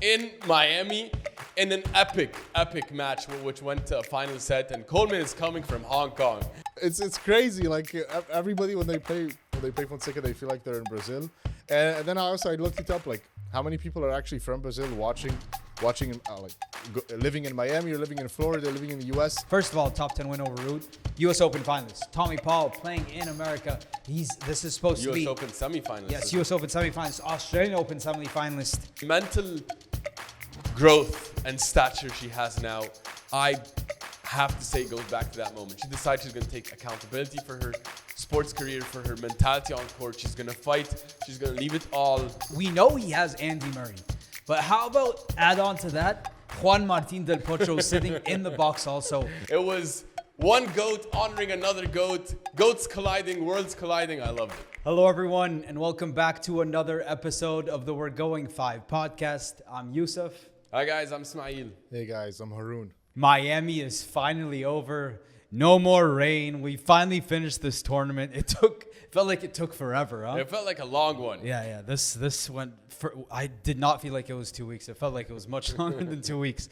in Miami in an epic match which went to a final set, and Coleman is coming from Hong Kong. It's crazy. Like everybody when they play Fonseca, they feel like they're in Brazil. And then I looked it up, like how many people are actually from Brazil watching living in Miami or living in Florida, living in the US. First of all, top 10 win over Ruud. US Open finalist. Tommy Paul playing in America. This is supposed to be US Open semifinalist. Yes, US Open semifinalist. Australian Open semifinalist. Mental growth and stature she has now, I have to say, goes back to that moment. She decided she's going to take accountability for her sports career, for her mentality on court. She's going to fight. She's going to leave it all. We know he has Andy Murray, but how about add on to that, Juan Martín del Potro sitting in the box also. It was one GOAT honoring another GOAT. GOATs colliding, worlds colliding. I loved it. Hello, everyone, and welcome back to another episode of the We're Going Five podcast. I'm Yusuf. Hi, guys. I'm Ismail. Hey, guys. I'm Haroon. Miami is finally over. No more rain. We finally finished this tournament. Felt like it took forever, huh? It felt like a long one. Yeah. This went for. I did not feel like it was 2 weeks. It felt like it was much longer than 2 weeks.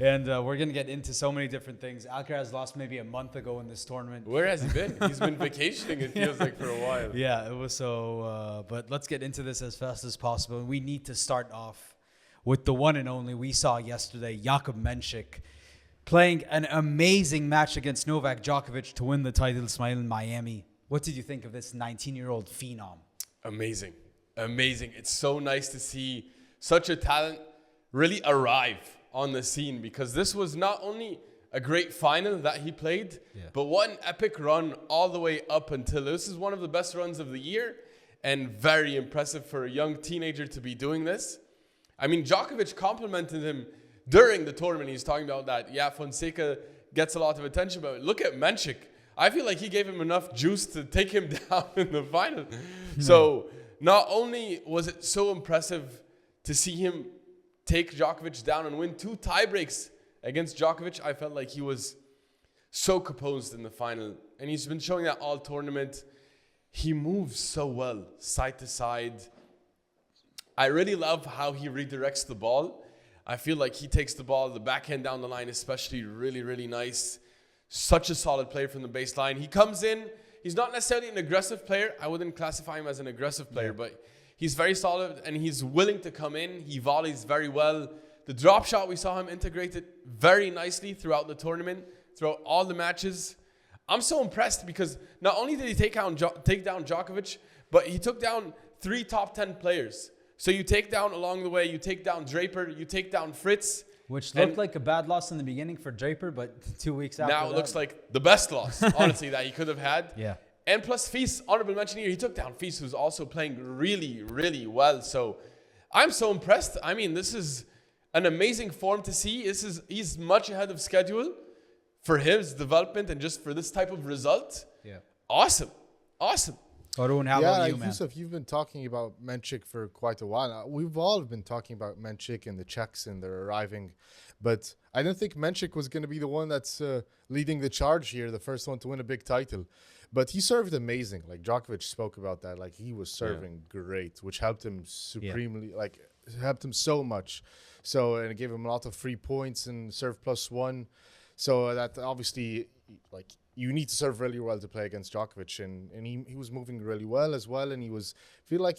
And we're gonna get into so many different things. Alcaraz lost maybe a month ago in this tournament. Where has he been? He's been vacationing. It feels like for a while. Yeah, it was so. But let's get into this as fast as possible. We need to start off with the one and only we saw yesterday, Jakub Mensik, playing an amazing match against Novak Djokovic to win the title, Ismail, in Miami. What did you think of this 19-year-old phenom? Amazing. It's so nice to see such a talent really arrive on the scene, because this was not only a great final that he played, but what an epic run all the way up until this is one of the best runs of the year, and very impressive for a young teenager to be doing this. I mean, Djokovic complimented him during the tournament. He's talking about that, Fonseca gets a lot of attention, but look at Mensik. I feel like he gave him enough juice to take him down in the final. So not only was it so impressive to see him take Djokovic down and win 2 tiebreaks against Djokovic, I felt like he was so composed in the final. And he's been showing that all tournament. He moves so well, side to side. I really love how he redirects the ball. I feel like he takes the ball, the backhand down the line especially, really, really nice. Such a solid player from the baseline. He comes in. He's not necessarily an aggressive player. I wouldn't classify him as an aggressive player, but he's very solid and he's willing to come in. He volleys very well. The drop shot, we saw him integrate it very nicely throughout the tournament, throughout all the matches. I'm so impressed because not only did he take down Djokovic, but he took down 3 top 10 players. So you take down along the way, you take down Draper, you take down Fritz. Which looked like a bad loss in the beginning for Draper, but 2 weeks after now it looks like the best loss, honestly, that he could have had. Yeah. And plus Fils, honorable mention here, he took down Fils, who's also playing really, really well. So I'm so impressed. I mean, this is an amazing form to see. He's much ahead of schedule for his development and just for this type of result. Yeah. Awesome. Haroon, how about you, man? Yusuf, you've been talking about Mensik for quite a while now. We've all been talking about Mensik and the Czechs and their arriving. But I didn't think Mensik was going to be the one that's leading the charge here, the first one to win a big title. But he served amazing. Like Djokovic spoke about that. Like he was serving great, which helped him supremely, helped him so much. So, and it gave him a lot of free points and serve +1. So that obviously, like, you need to serve really well to play against Djokovic, and he was moving really well as well, and feel like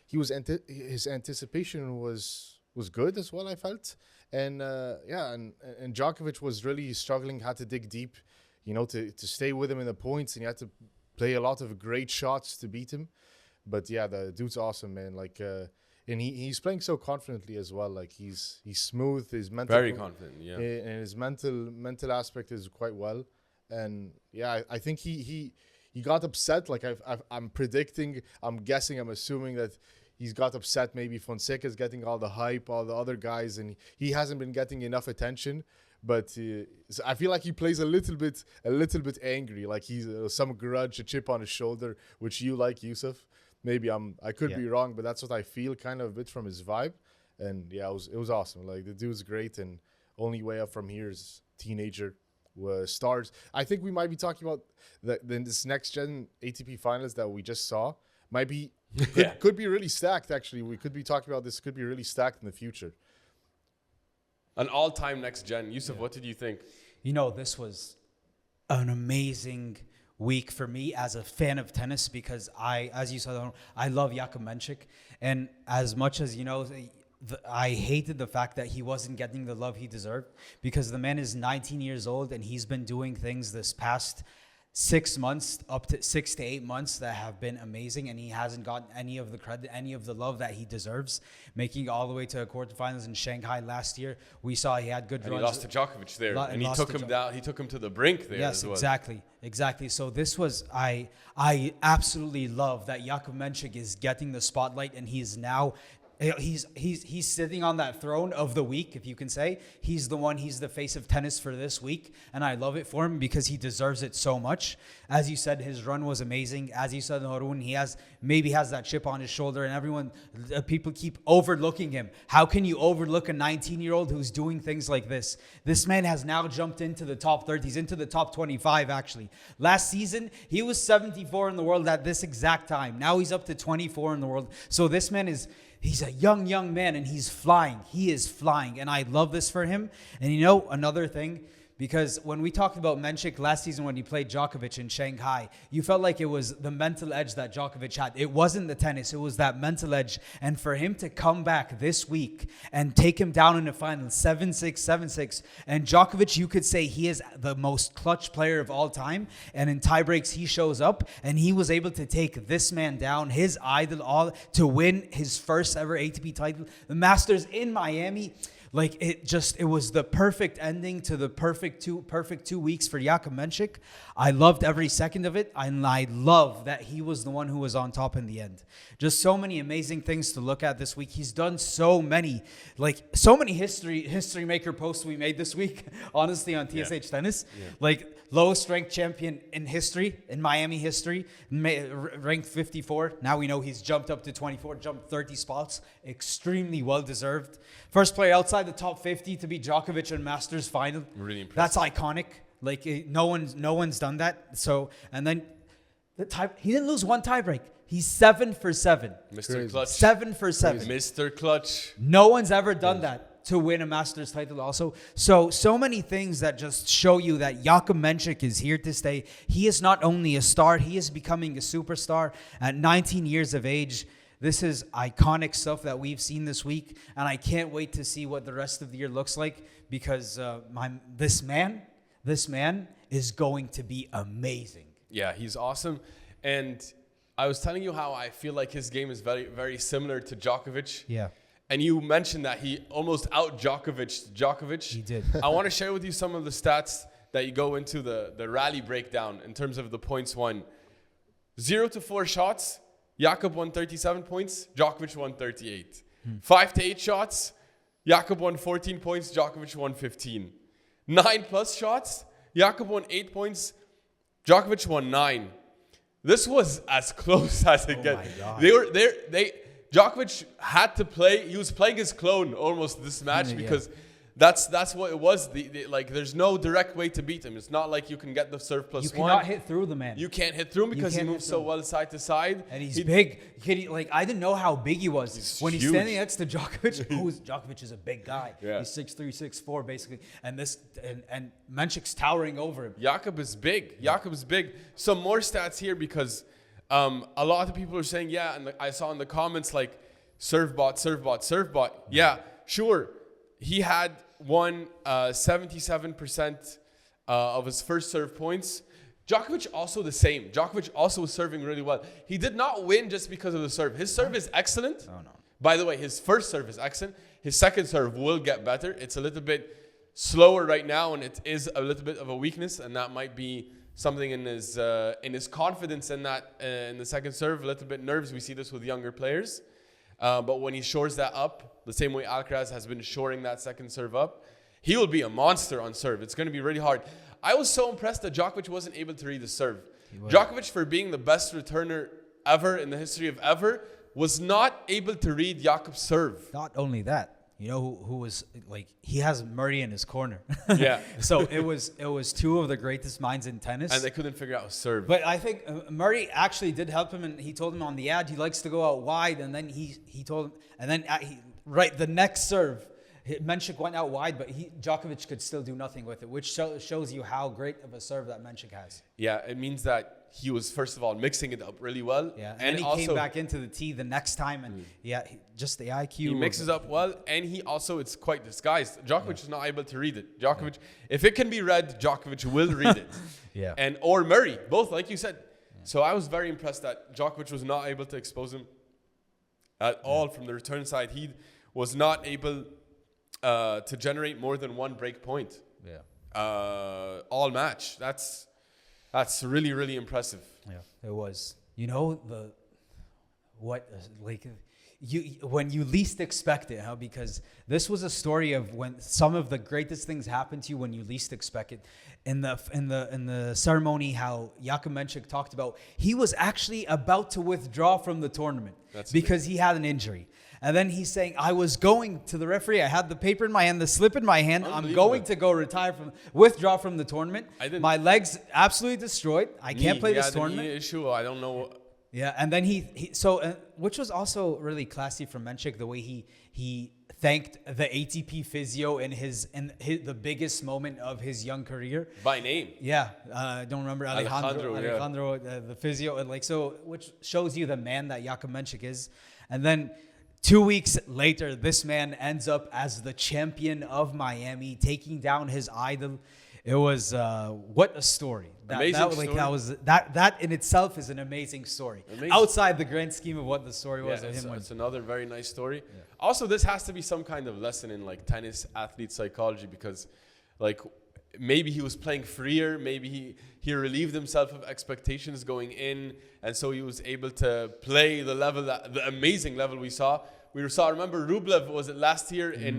his anticipation was good as well, I felt, and and Djokovic was really struggling, had to dig deep, to stay with him in the points, and he had to play a lot of great shots to beat him, but yeah, the dude's awesome, man, like, and he's playing so confidently as well, like he's smooth, his mental, very confident, and his mental aspect is quite well. And yeah, I think he got upset. Like I'm predicting, I'm guessing, I'm assuming that he's got upset. Maybe Fonseca's getting all the hype, all the other guys, and he hasn't been getting enough attention. But so I feel like he plays a little bit angry, like he's some grudge, a chip on his shoulder, which you like, Yusuf. Maybe I could be wrong, but that's what I feel kind of a bit from his vibe. And yeah, it was awesome. Like the dude's great, and only way up from here is teenager. Stars. I think we might be talking about this next gen ATP finals that we just saw. Might be could be really stacked. Actually, we could be talking about this. Could be really stacked in the future. An all-time next gen. Yusuf, what did you think? This was an amazing week for me as a fan of tennis because as you said, I love Jakub Mensik. And as much as, I hated the fact that he wasn't getting the love he deserved because the man is 19 years old and he's been doing things this past 6 months, up to 6 to 8 months that have been amazing, and he hasn't gotten any of the credit, any of the love that he deserves. Making it all the way to quarterfinals in Shanghai last year, we saw he had good and runs. He lost to Djokovic there, and he took him down. He took him to the brink there. Yes, as well. exactly. So this was I absolutely love that Jakub Mensik is getting the spotlight, and he's now. He's sitting on that throne of the week, if you can say. He's the face of tennis for this week, and I love it for him because he deserves it so much. As you said, his run was amazing. As you said, Haroun, he has that chip on his shoulder, and people keep overlooking him. How can you overlook a 19-year-old who's doing things like this? This man has now jumped into the top 30. He's into the top 25, actually. Last season, he was 74 in the world at this exact time. Now he's up to 24 in the world. So this man he's a young man, and he's flying. He is flying, and I love this for him. And another thing, because when we talked about Mensik last season when he played Djokovic in Shanghai, you felt like it was the mental edge that Djokovic had. It wasn't the tennis. It was that mental edge. And for him to come back this week and take him down in the final 7-6, 7-6. And Djokovic, you could say he is the most clutch player of all time. And in tiebreaks, he shows up. And he was able to take this man down, his idol, to win his first ever ATP title. The Masters in Miami. Like it was the perfect ending to the perfect 2 weeks for Jakub Mensik. I loved every second of it, and I love that he was the one who was on top in the end. Just so many amazing things to look at this week. He's done so many history maker posts we made this week, honestly, on TSH Tennis. Yeah. Like lowest ranked champion in history, in Miami history, ranked 54. Now we know he's jumped up to 24, jumped 30 spots. Extremely well deserved. First player outside the top 50 to beat Djokovic in Masters final. Really impressive. That's iconic. Like no one's done that. So, and then he didn't lose one tiebreak. He's 7 for 7. Mr. Clutch. 7 for 7. Mr. Clutch. No one's ever done that to win a Masters title also. So many things that just show you that Jakub Mensik is here to stay. He is not only a star, he is becoming a superstar at 19 years of age. This is iconic stuff that we've seen this week, and I can't wait to see what the rest of the year looks like because this man is going to be amazing. Yeah, he's awesome. And I was telling you how I feel like his game is very, very similar to Djokovic. Yeah. And you mentioned that he almost out-Djokovic. He did. I want to share with you some of the stats that you go into the rally breakdown in terms of the points won. 0 to 4 shots, Jakub won 37 points, Djokovic won 38. 5 to 8 shots, Jakub won 14 points, Djokovic won 15. 9 plus shots, Jakub won 8 points, Djokovic won 9. This was as close as it gets. Djokovic had to play. He was playing his clone almost this match because that's what it was. There's no direct way to beat him. It's not like you can get the serve plus one. You cannot hit through the man. You can't hit through him because he moves so well side to side. And he's big. I didn't know how big he was. When he's standing next to Djokovic, Djokovic is a big guy. Yeah. He's 6'3", 6'4", basically. And Mensik's towering over him. Jakub is big. Jakub is big. Some more stats here because a lot of people are saying, and I saw in the comments like, serve bot. Yeah, sure. He had won 77% of his first serve points. Djokovic also the same. Djokovic also was serving really well. He did not win just because of the serve. His serve is excellent. Oh, no. By the way, his first serve is excellent. His second serve will get better. It's a little bit slower right now, and it is a little bit of a weakness, and that might be something in his confidence in the second serve. A little bit nerves. We see this with younger players. But when he shores that up, the same way Alcaraz has been shoring that second serve up, he will be a monster on serve. It's going to be really hard. I was so impressed that Djokovic wasn't able to read the serve. Djokovic, for being the best returner ever in the history of ever, was not able to read Jakub's serve. Not only that, you know who was like, he has Murray in his corner. Yeah. So it was two of the greatest minds in tennis. And they couldn't figure out a serve. But I think Murray actually did help him, and he told him on the ad he likes to go out wide, and then he told him, and then the next serve, Mensik went out wide, but Djokovic could still do nothing with it, which shows you how great of a serve that Mensik has. Yeah, it means that he was, first of all, mixing it up really well. Yeah, and he also came back into the tee the next time, and just the IQ. He mixes up well, and he also, it's quite disguised. Djokovic is not able to read it. Djokovic, if it can be read, Djokovic will read it. Or Murray, both, like you said. So I was very impressed that Djokovic was not able to expose him at all from the return side. He was not able to generate more than one break point. All match. That's really, really impressive. Yeah, it was. You know, when you least expect it, huh? Because this was a story of when some of the greatest things happen to you when you least expect it. In the ceremony, how Jakub Mensik talked about, he was actually about to withdraw from the tournament because he had an injury. And then he's saying, I was going to the referee. I had the paper in my hand, the slip in my hand. I'm going to go withdraw from the tournament. My legs absolutely destroyed. I can't play this tournament. Knee issue. I don't know. Yeah, and then which was also really classy from Mensik, the way he thanked the ATP physio in the biggest moment of his young career by name. Yeah, I don't remember Alejandro, the physio, and which shows you the man that Jakub Mensik is. And then 2 weeks later, this man ends up as the champion of Miami, taking down his idol. It was what a story. That in itself is an amazing story. Outside the grand scheme of what the story was of him. It's another very nice story. Yeah. Also, this has to be some kind of lesson in tennis athlete psychology, because maybe he was playing freer, maybe he relieved himself of expectations going in, and so he was able to play the amazing level we saw. Remember Rublev, was it last year in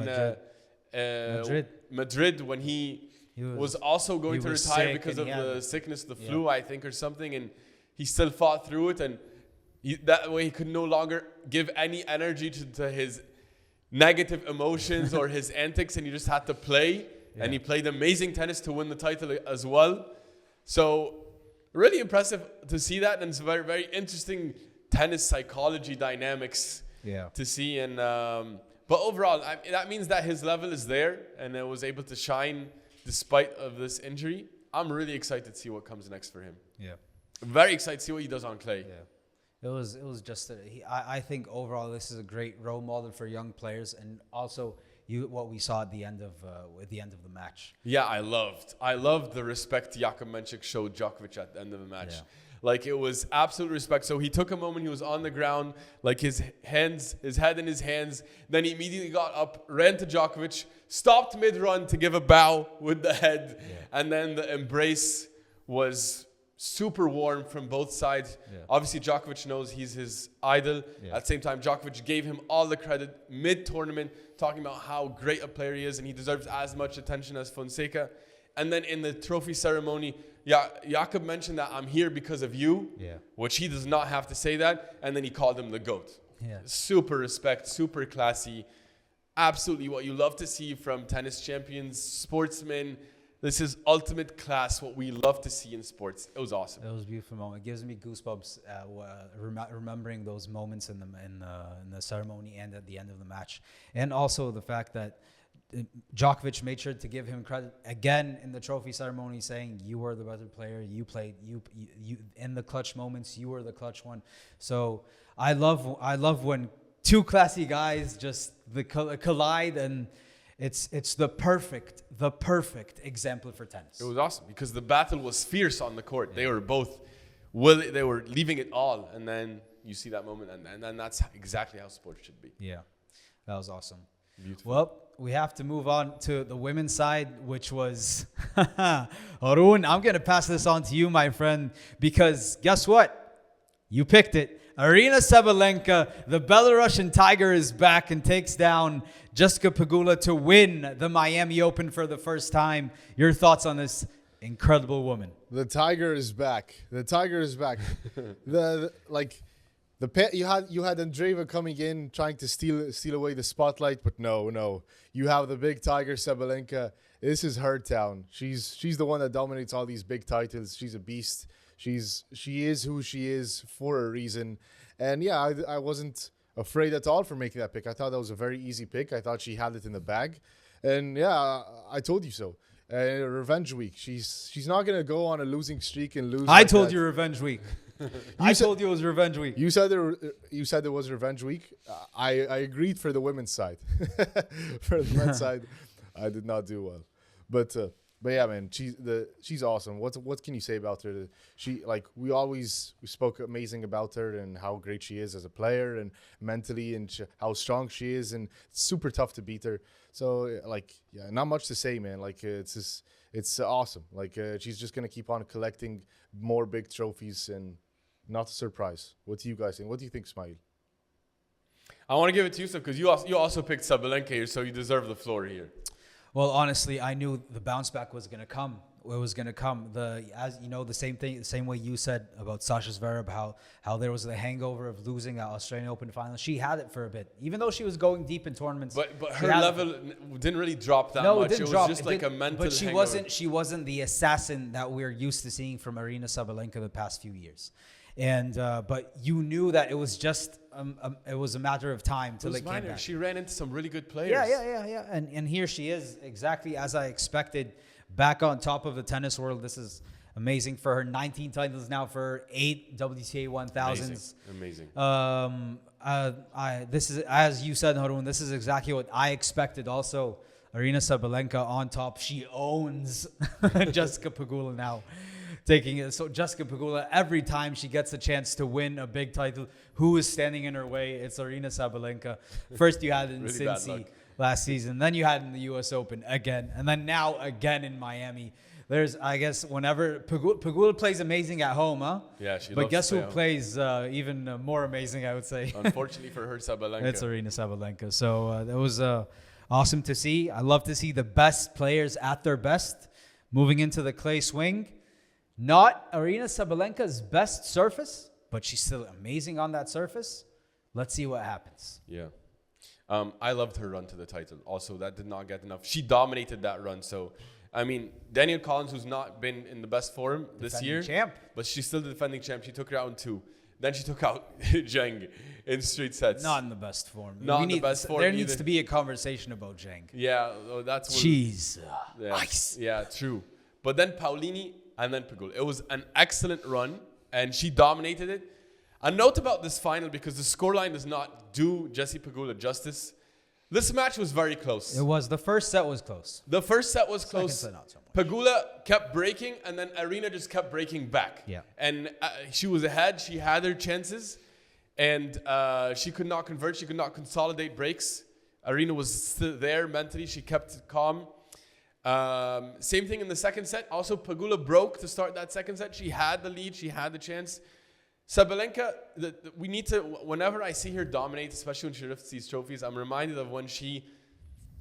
Madrid when he was also going to retire because of the sickness, the flu, I think, or something, and he still fought through it, and that way he could no longer give any energy to his negative emotions or his antics, and he just had to play, and he played amazing tennis to win the title as well. So really impressive to see that, and it's very, very interesting tennis psychology dynamics to see, and but overall, that means that his level is there, and it was able to shine despite of this injury. I'm really excited to see what comes next for him. I'm very excited to see what he does on clay. It was just I think overall this is a great role model for young players, and also what we saw at the end of the match. I loved the respect Jakub Mensik showed Djokovic at the end of the match. It was absolute respect. So he took a moment, he was on the ground, his head in his hands. Then he immediately got up, ran to Djokovic, stopped mid-run to give a bow with the head. And then the embrace was super warm from both sides. Obviously, Djokovic knows he's his idol. At the same time, Djokovic gave him all the credit mid-tournament, talking about how great a player he is, and he deserves as much attention as Fonseca. And then in the trophy ceremony, Jakub mentioned that I'm here because of you, which he does not have to say that. And then he called him the GOAT. Super respect, super classy. Absolutely what you love to see from tennis champions, sportsmen. This is ultimate class, what we love to see in sports. It was awesome. It was a beautiful moment. It gives me goosebumps remembering those moments in the ceremony and at the end of the match. And also the fact that Djokovic made sure to give him credit again in the trophy ceremony, saying you were the better player, you played, you in the clutch moments, you were the clutch one. So I love when two classy guys just collide, and it's the perfect example for tennis. It was awesome because the battle was fierce on the court. They were both they were leaving it all, and then you see that moment, and then that's exactly how sports should be. That was awesome. Beautiful. Well, we have to move on to the women's side, which was Harun. I'm going to pass this on to you, my friend, because guess what? You picked it. Aryna Sabalenka, the Belarusian Tiger, is back and takes down Jessica Pegula to win the Miami Open for the first time. Your thoughts on this incredible woman? The Tiger is back. The Tiger is back. You had Andreeva coming in trying to steal away the spotlight, but no. You have the big Tiger, Sabalenka. This is her town. She's the one that dominates all these big titles. She's a beast. She is who she is for a reason. And I wasn't afraid at all for making that pick. I thought that was a very easy pick. I thought she had it in the bag. And yeah, I told you so. Revenge week. She's not gonna go on a losing streak and lose. I told you revenge week. I told you it was revenge week. You said it was revenge week. I agreed for the women's side. For the men's side, I did not do well. But yeah, man, she's awesome. What can you say about her? We spoke amazing about her and how great she is as a player and mentally and how strong she is, and it's super tough to beat her. So not much to say, man. It's awesome. She's just gonna keep on collecting more big trophies, and not a surprise. What do you guys think? What do you think, Ismail? I want to give it to Yusuf because you also picked Sabalenka here, so you deserve the floor here. Well, honestly, I knew the bounce back was going to come. It was going to come. The same way you said about Sasha Zverev, how there was the hangover of losing at Australian Open final. She had it for a bit, even though she was going deep in tournaments. But her level didn't really drop that much. It didn't was drop. just like a mental. But hangover. She wasn't the assassin that we're used to seeing from Aryna Sabalenka the past few years. And but you knew that it was just it was a matter of time till it came back. She ran into some really good players. Yeah. And here she is, exactly as I expected, back on top of the tennis world. This is amazing for her. 19 titles now for her, 8 WTA 1000s. Amazing. This is, as you said, Haroon, this is exactly what I expected. Also, Aryna Sabalenka on top. She owns Jessica Pegula now. Taking it. So Jessica Pegula, every time she gets a chance to win a big title, who is standing in her way? It's Aryna Sabalenka. First you had it in Really Cincy last season. Then you had it in the US Open again. And then now again in Miami. There's, I guess, whenever Pegula plays amazing at home, huh? Yeah, she But loves guess to who play home. plays even more amazing, I would say. Unfortunately for her, Sabalenka. It's Aryna Sabalenka. So that was awesome to see. I love to see the best players at their best moving into the clay swing. Not Aryna Sabalenka's best surface, but she's still amazing on that surface. Let's see what happens. Yeah. I loved her run to the title. Also, that did not get enough. She dominated that run. So, I mean, Danielle Collins, who's not been in the best form this year, champ. But she's still the defending champ. She took her out in 2. Then she took out Zheng in straight sets. Not in the best form. Not in the best form There either. needs to be a conversation about Zheng. Yeah, that's what... Cheese. Yeah, Ice. Yeah, true. But then Paolini and then Pegula. It was an excellent run, and she dominated it. A note about this final, because the scoreline does not do Jessie Pegula justice. This match was very close. It was. The first set was close. The first set was close. Second set, not so much. Pegula kept breaking, and then Aryna just kept breaking back. Yeah. And she was ahead. She had her chances, and she could not convert. She could not consolidate breaks. Aryna was still there mentally. She kept calm. Same thing in the second set. Also, Pegula broke to start that second set. She had the lead. She had the chance. Sabalenka, we need to, whenever I see her dominate, especially when she lifts these trophies, I'm reminded of when she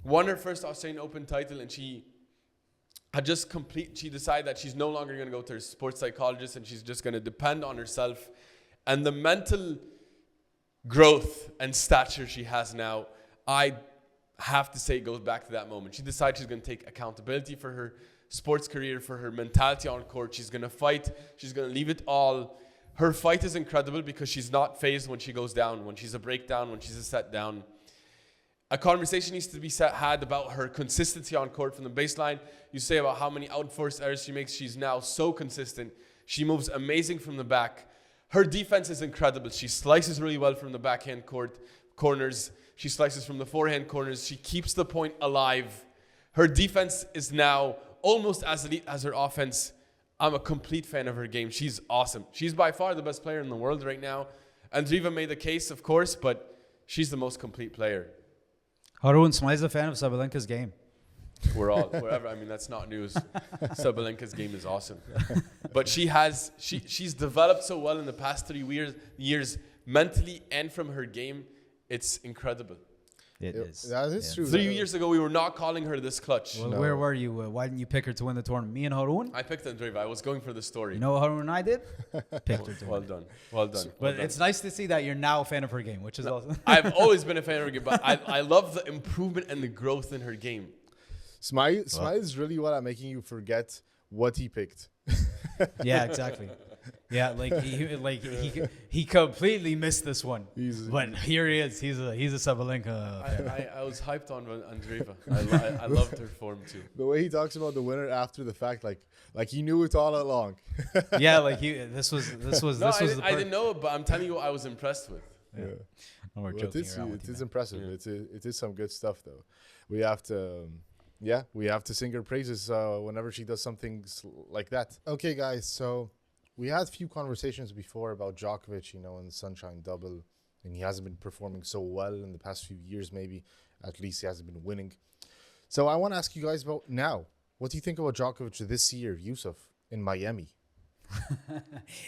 won her first Australian Open title, and she decided that she's no longer going to go to her sports psychologist, and she's just going to depend on herself. And the mental growth and stature she has now, I have to say, goes back to that moment. She decided she's going to take accountability for her sports career, for her mentality on court. She's going to fight. She's going to leave it all. Her fight is incredible because she's not phased when she goes down, when she's a breakdown, when she's a set down. A conversation needs to be had about her consistency on court from the baseline. You say about how many outforced errors she makes. She's now so consistent. She moves amazing from the back. Her defense is incredible. She slices really well from the backhand corners. She slices from the forehand corners. She keeps the point alive. Her defense is now almost as elite as her offense. I'm a complete fan of her game. She's awesome. She's by far the best player in the world right now. Andreeva made the case, of course, but she's the most complete player. Haroon, Smile's a fan of Sabalenka's game. Wherever. I mean, that's not news. Sabalenka's game is awesome. But she's developed so well in the past 3 years, mentally and from her game. It's incredible. It is. That is true. 3 years ago, we were not calling her this clutch. Well, where were you? Why didn't you pick her to win the tournament? Me and Haroon? I picked Andreeva. I was going for the story. You know what Haroon and I did? Picked her to Well win. done. Well done. But it's nice to see that you're now a fan of her game, which is awesome. I've always been a fan of her game, but I love the improvement and the growth in her game. Smile is really what I'm making you forget what he picked. Yeah, exactly. Yeah, he completely missed this one. But here he is. He's a Sabalenka fan. I was hyped on Andreeva. I loved her form too. The way he talks about the winner after the fact, like he knew it all along. Yeah, like this was I didn't know it, but I'm telling you, I was impressed with. Yeah. No, we're Well, joking it around with is you, man. impressive. Yeah. It is some good stuff though. We have to, we have to sing her praises whenever she does something like that. Okay, guys. So we had a few conversations before about Djokovic, in the Sunshine Double, and he hasn't been performing so well in the past few years. Maybe at least he hasn't been winning. So I want to ask you guys about now. What do you think about Djokovic this year, Yusuf, in Miami?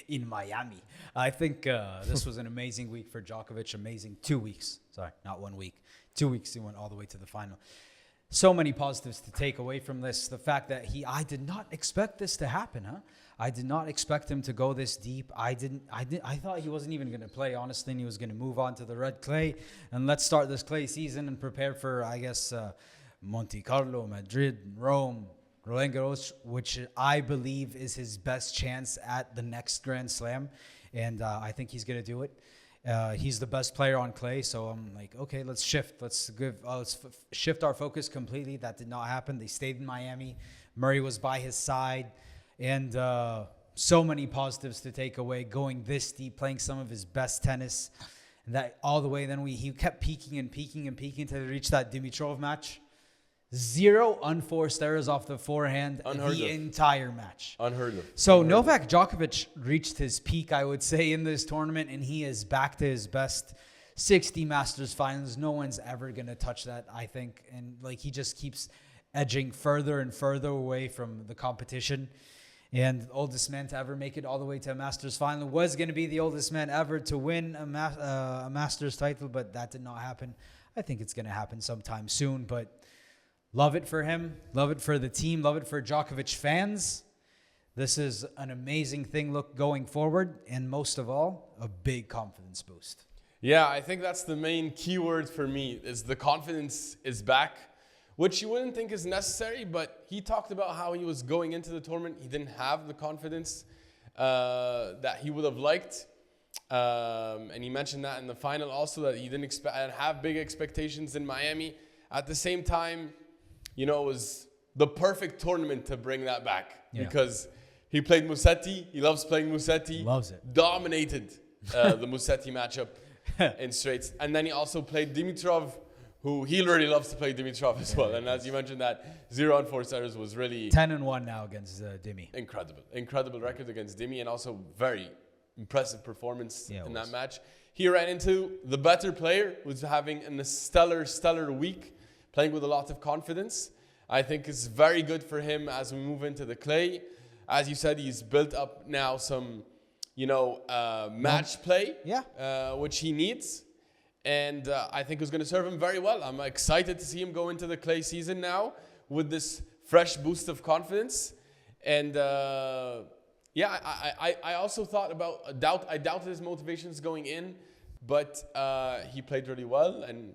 In Miami. I think this was an amazing week for Djokovic. Amazing 2 weeks. Sorry, not 1 week. 2 weeks he went all the way to the final. So many positives to take away from this. The fact that I did not expect this to happen, huh? I did not expect him to go this deep. I thought he wasn't even going to play, honestly, and he was going to move on to the red clay. And let's start this clay season and prepare for, I guess, Monte Carlo, Madrid, Rome, Roland Garros, which I believe is his best chance at the next Grand Slam. And I think he's going to do it. He's the best player on clay. So I'm like, okay, let's shift. Let's shift our focus completely. That did not happen. They stayed in Miami. Murray was by his side. And so many positives to take away. Going this deep, playing some of his best tennis. And that all the way, then he kept peaking and peaking and peaking until he reached that Dimitrov match. 0 unforced errors off the forehand the entire match. Unheard of. So Novak Djokovic reached his peak, I would say, in this tournament, and he is back to his best. 60 Masters finals. No one's ever going to touch that, I think. And he just keeps edging further and further away from the competition. And the oldest man to ever make it all the way to a Masters final was going to be the oldest man ever to win a Masters title, but that did not happen. I think it's going to happen sometime soon, but love it for him. Love it for the team. Love it for Djokovic fans. This is an amazing thing going forward. And most of all, a big confidence boost. Yeah, I think that's the main keyword for me is the confidence is back, which you wouldn't think is necessary, but he talked about how he was going into the tournament. He didn't have the confidence that he would have liked. And he mentioned that in the final also, that he didn't have big expectations in Miami. At the same time, it was the perfect tournament to bring that back because he played Musetti. He loves playing Musetti. Loves it. Dominated the Musetti matchup in straights. And then he also played Dimitrov, who he really loves to play Dimitrov as well. And as you mentioned, that 0 unforced errors was really 10-1 now against Dimi. Incredible record against Dimi, and also very impressive performance in that match. He ran into the better player, who's having a stellar week, playing with a lot of confidence. I think it's very good for him as we move into the clay. As you said, he's built up now some, match play, which he needs. And I think it's going to serve him very well. I'm excited to see him go into the clay season now with this fresh boost of confidence. And I also thought about I doubted his motivations going in, but he played really well. And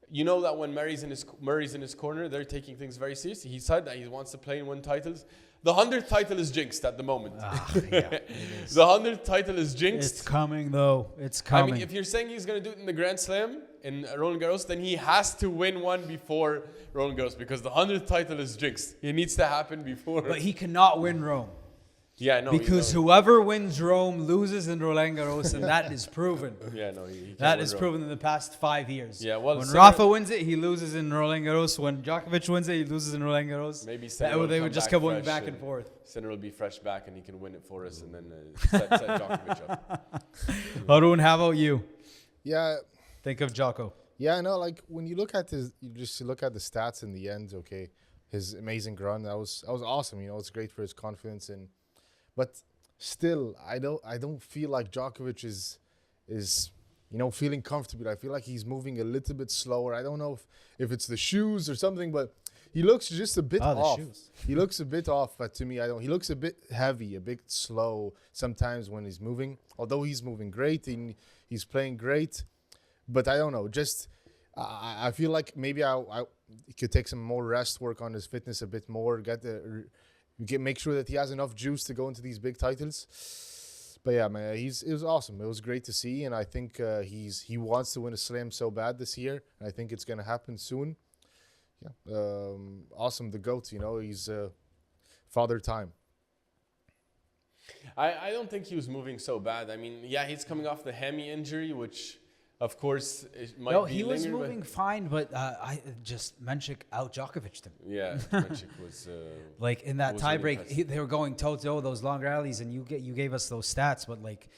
you know that when Murray's in his corner, they're taking things very seriously. He said that he wants to play and win titles. The 100th title is jinxed at the moment. It is. The 100th title is jinxed. It's coming, though. It's coming. I mean, if you're saying he's going to do it in the Grand Slam in Roland Garros, then he has to win one before Roland Garros because the 100th title is jinxed. It needs to happen before. But he cannot win Rome. Yeah, no. Because whoever wins Rome loses in Roland Garros, and that is proven. He that is proven in the past 5 years. Yeah, well, when Rafa wins it, he loses in Roland Garros. When Djokovic wins it, he loses in Roland Garros. Maybe they would just keep going back and forth. Sinner will be fresh back, and he can win it for us, and then set Djokovic up. Haroon, how about you? Yeah. Think of Djoko. Yeah, no, when you look at you just look at the stats in the end. Okay, his amazing run that was awesome. It's great for his confidence but still, I don't feel like Djokovic is feeling comfortable. I feel like he's moving a little bit slower. I don't know if it's the shoes or something, but he looks just a bit off. He looks a bit off, but to me, he looks a bit heavy, a bit slow sometimes when he's moving. Although he's moving great, he's playing great, but I don't know. Just I feel like maybe I could take some more rest, work on his fitness a bit more, make sure that he has enough juice to go into these big titles. But yeah, man, it was awesome. It was great to see, and I think he wants to win a slam so bad this year. And I think it's gonna happen soon. Yeah, awesome. The GOAT, he's father time. I don't think he was moving so bad. I mean, yeah, he's coming off the hemi injury, which, of course, it might No, be he was linger, moving fine, but I just Mensik out Djokovic him. Yeah, Mensik was Like in that was really tiebreak, impressive. they were going toe to toe those long rallies, and you gave us those stats, but like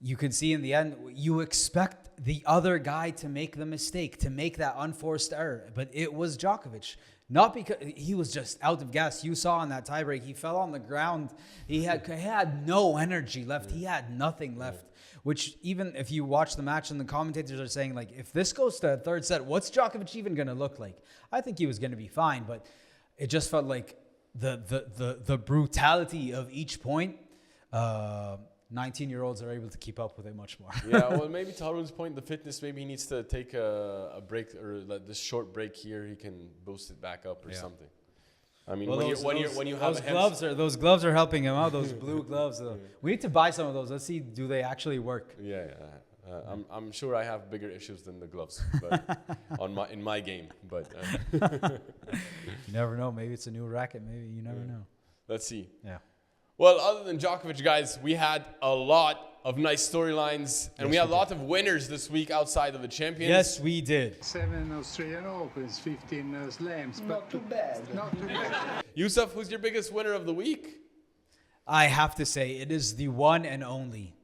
you can see in the end, you expect the other guy to make the mistake, to make that unforced error, but it was Djokovic. Not because he was just out of gas. You saw in that tiebreak, he fell on the ground. He had no energy left. He had nothing left. Which even if you watch the match and the commentators are saying, like, if this goes to a third set, what's Djokovic even going to look like? I think he was going to be fine, but it just felt like the brutality of each point. 19-year-olds are able to keep up with it much more. Yeah, well, maybe to Harun's point, the fitness, maybe he needs to take a break, or like this short break here, he can boost it back up or something. I mean, Well, when you have those gloves are helping him out. Those blue gloves. We need to buy some of those. Let's see, do they actually work? Yeah. I'm sure I have bigger issues than the gloves, but in my game. But You never know. Maybe it's a new racket. Maybe you never know. let's see. Yeah. Well, other than Djokovic, guys, we had a lot of nice storylines, and we had a lot of winners this week outside of the champions. Yes, we did. 7 Australian Opens, 15 slams. Not too bad. Not too bad. Yusuf, who's your biggest winner of the week? I have to say, it is the one and only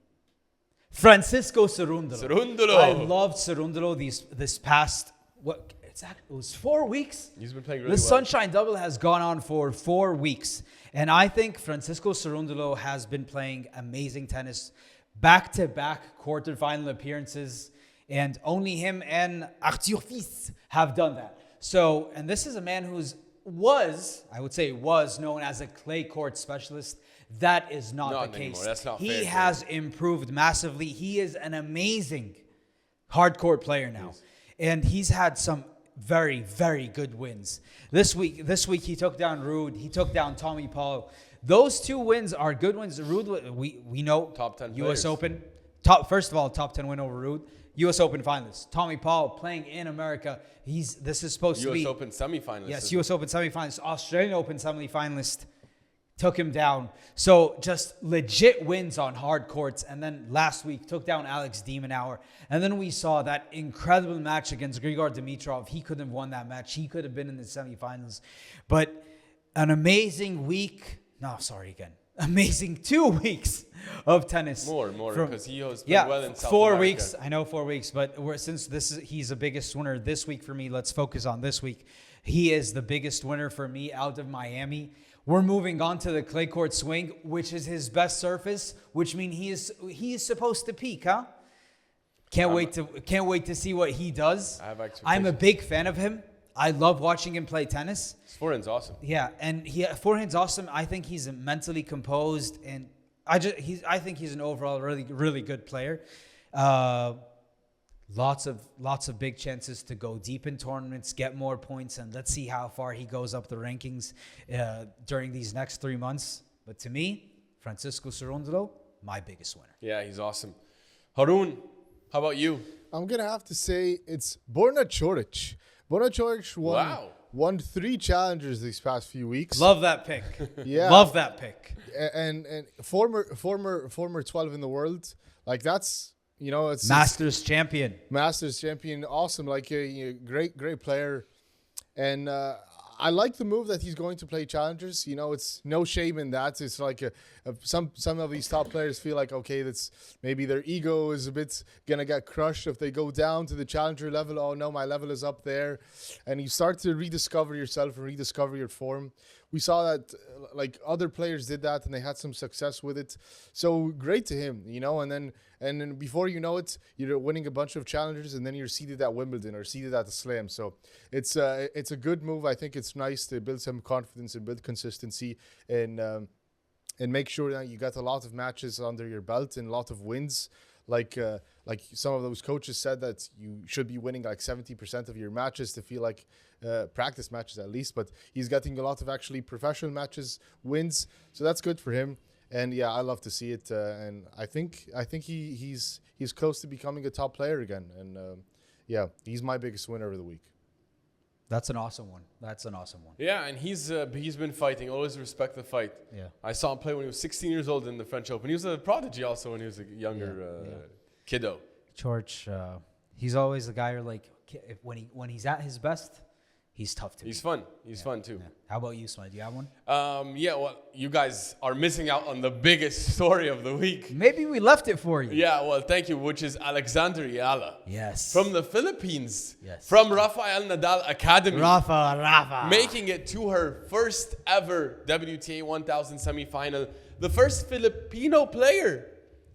Francisco Cerundolo. Cerundolo. I loved Cerundolo this past, it was 4 weeks? He's been playing really The well. Sunshine Double has gone on for 4 weeks. And I think Francisco Cerundolo has been playing amazing tennis, back-to-back quarterfinal appearances, and only him and Arthur Fils have done that. So, and this is a man was known as a clay court specialist. That is not the case. Anymore. That's not fair. He has improved massively. He is an amazing hardcourt player now. Yes. And he's had some very, very good wins. This week he took down Ruud. He took down Tommy Paul. Those 2 wins are good wins. Ruud, we know. Top 10 U.S. players. Open. First of all, top 10 win over Ruud. U.S. Open finalist. Tommy Paul playing in America. This is supposed to be U.S. Open semifinalist. Yes, U.S. Open semifinalist. Australian Open semifinalist. Took him down. So just legit wins on hard courts. And then last week took down Alex de Minaur. And then we saw that incredible match against Grigor Dimitrov. He could have won that match. He could have been in the semifinals. But an amazing week. No, sorry again. Amazing 2 weeks of tennis. More, because he has played well in South 4 America. weeks. I know 4 weeks, but since he's the biggest winner this week for me, let's focus on this week. He is the biggest winner for me out of Miami. We're moving on to the clay court swing, which is his best surface, which means he is supposed to peak, huh? Can't wait to see what he does. I have expectations. I'm a big fan of him. I love watching him play tennis. His forehand's awesome. Yeah, and forehand's awesome. I think he's mentally composed, and I think he's an overall really, really good player. Lots of big chances to go deep in tournaments, get more points, and let's see how far he goes up the rankings during these next 3 months. But to me, Francisco Cerundolo, my biggest winner. Yeah, he's awesome. Harun, how about you? I'm going to have to say it's Borna Coric. Borna Coric won 3 challengers these past few weeks. Love that pick. Yeah. Love that pick. And former 12 in the world. Like that's, it's Masters champion. Masters champion, awesome, like great player, and I like the move that he's going to play challengers. It's no shame in that. It's like some of these top players feel like, okay, that's maybe their ego is a bit gonna get crushed if they go down to the challenger level. Oh no, my level is up there, and you start to rediscover yourself and rediscover your form. We saw that like other players did that and they had some success with it. So great to him, and then before you know it, you're winning a bunch of challengers and then you're seated at Wimbledon or seated at the Slam. So it's a good move. I think it's nice to build some confidence and build consistency and make sure that you got a lot of matches under your belt and a lot of wins. Like some of those coaches said that you should be winning like 70% of your matches to feel like practice matches at least, but he's getting a lot of actually professional matches wins, so that's good for him. And yeah, I love to see it. And I think he's close to becoming a top player again. And yeah, he's my biggest winner of the week. That's an awesome one. Yeah, and he's been fighting. Always respect the fight. Yeah. I saw him play when he was 16 years old in the French Open. He was a prodigy also when he was a younger kiddo. George, he's always the guy who, like, when he's at his best, he's tough to beat. He's fun. He's fun too. Yeah. How about you, Smile? Do you have one? Yeah, well, you guys are missing out on the biggest story of the week. Maybe we left it for you. Yeah, well, thank you, which is Alexander Eala. Yes. From the Philippines. Yes. From Rafael Nadal Academy. Rafa. Making it to her first ever WTA 1000 semifinal. The first Filipino player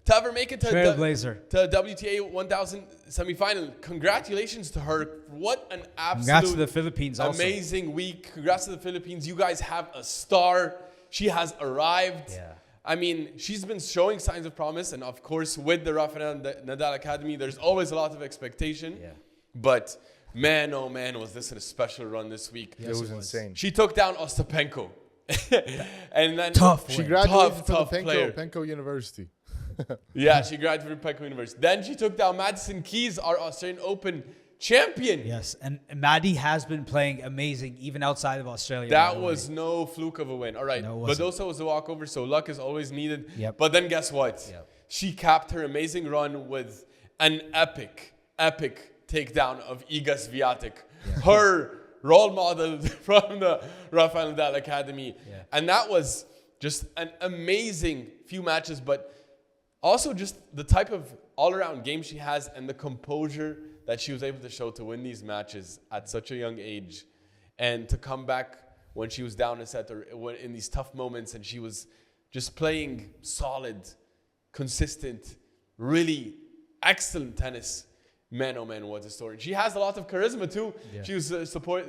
to ever make it to Trailblazer. to WTA 1000 semifinal. Congratulations to her. What an absolute Congrats to the Philippines also. amazing week. Congrats to the Philippines. You guys have a star. She has arrived. Yeah. I mean, she's been showing signs of promise. And of course, with the Rafael Nadal Academy, there's always a lot of expectation. Yeah. But man, oh man, was this a special run this week. It was insane. She took down Ostapenko. And then Tough She win. graduated Tough from the player. Penko University. Yeah, she graduated from Penko University. Then she took down Madison Keys, our Australian Open champion. Yes, and Maddie has been playing amazing even outside of Australia. That was no fluke of a win. All right. No, it But wasn't. also was a walkover, so luck is always needed. Yep. But then guess what? Yep. She capped her amazing run with an epic takedown of Iga Swiatek. Her role model from the Rafael Nadal Academy. Yeah. And that was just an amazing few matches, but also just the type of all-around game she has and the composure that she was able to show to win these matches at such a young age and to come back when she was down a set or in these tough moments and she was just playing solid, consistent, really excellent tennis. Man, oh man, what a story. She has a lot of charisma too. Yeah. She was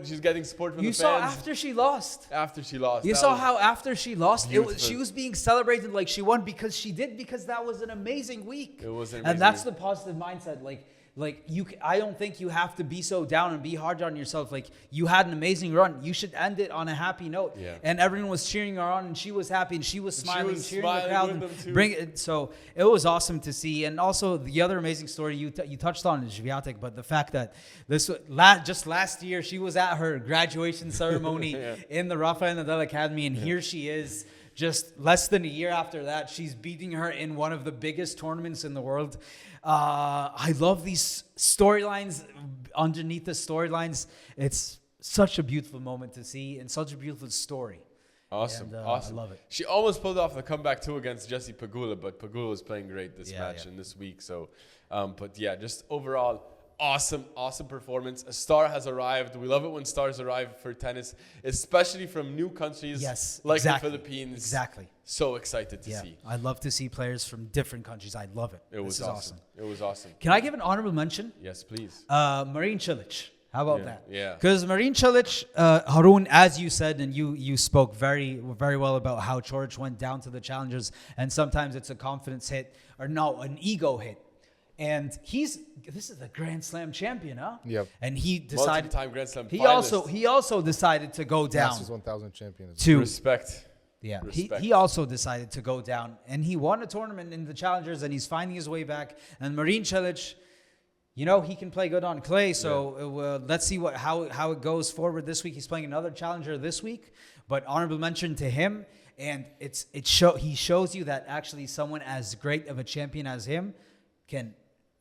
she's getting support from You the saw fans. after she lost. After she lost. You that saw was how after she lost, beautiful. she was being celebrated like she won because that was an amazing week. It was an And amazing that's week. the positive mindset. I don't think you have to be so down and be hard on yourself. Like, you had an amazing run. You should end it on a happy note. Yeah. And everyone was cheering her on, and she was happy, and she was smiling, was cheering smiling the crowd. with And them too. bring it. So it was awesome to see. And also the other amazing story you touched on is Swiatek, but the fact that just last year she was at her graduation ceremony in the Rafael Nadal Academy, and here she is. Just less than a year after that, she's beating her in one of the biggest tournaments in the world. I love these storylines underneath the storylines. It's such a beautiful moment to see and such a beautiful story. Awesome, And, awesome. I love it. She almost pulled off the comeback too against Jessie Pegula, but Pegula was playing great this Yeah, match yeah. and this week. So, but yeah, just overall, awesome performance. A star has arrived. We love it when stars arrive for tennis, especially from new countries like exactly. the Philippines. Exactly. So excited to see. I love to see players from different countries. I love it. It was This is awesome. It was awesome. Can I give an honorable mention? Yes, please. Marin Cilic. How about that? Yeah. Because Marin Cilic, Harun, as you said, and you spoke very well about how George went down to the challengers, and sometimes it's a confidence hit or no, an ego hit. And this is the Grand Slam champion, huh? Yep. And he decided Multiple-time Grand Slam he finalist. also decided to go down Masters 1000 champion. to Respect. yeah. Respect. He also decided to go down, and he won a tournament in the challengers, and he's finding his way back. And Marin Cilic, you know, he can play good on clay, so let's see how it goes forward this week. He's playing another challenger this week, but honorable mention to him. And he shows you that actually someone as great of a champion as him can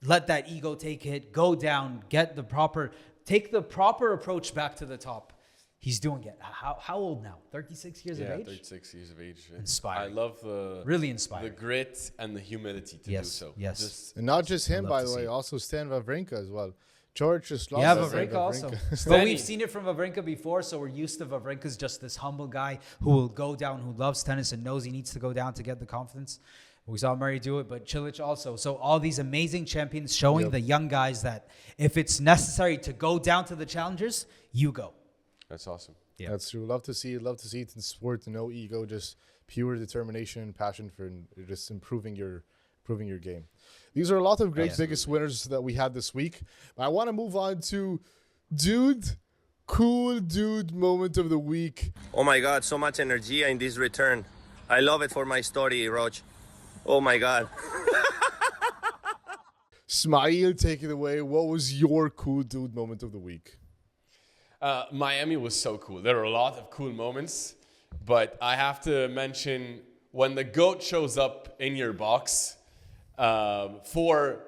let that ego take a hit, go down, take the proper approach back to the top. He's doing it. How old now? 36 years of age? 36 years of age. Inspiring. I love the Really inspiring. the grit and the humility to do so. Yes. Just And not just him, love by to the way, see. also Stan Wawrinka as well. George just lost. Yeah, to Wawrinka also. But Stanny. we've seen it from Wawrinka before, so we're used to Wawrinka's just this humble guy who will go down, who loves tennis and knows he needs to go down to get the confidence. We saw Murray do it, but Cilic also. So all these amazing champions showing the young guys that if it's necessary to go down to the challengers, you go. That's awesome. Yeah. That's true. Love to see it in sport. No ego, just pure determination and passion for just improving your game. These are a lot of great biggest winners that we had this week. I want to move on to cool dude moment of the week. Oh my God, so much energy in this return. I love it for my story, Rog. Oh my God. Smail, take it away. What was your cool dude moment of the week? Miami was so cool. There were a lot of cool moments, but I have to mention when the GOAT shows up in your box for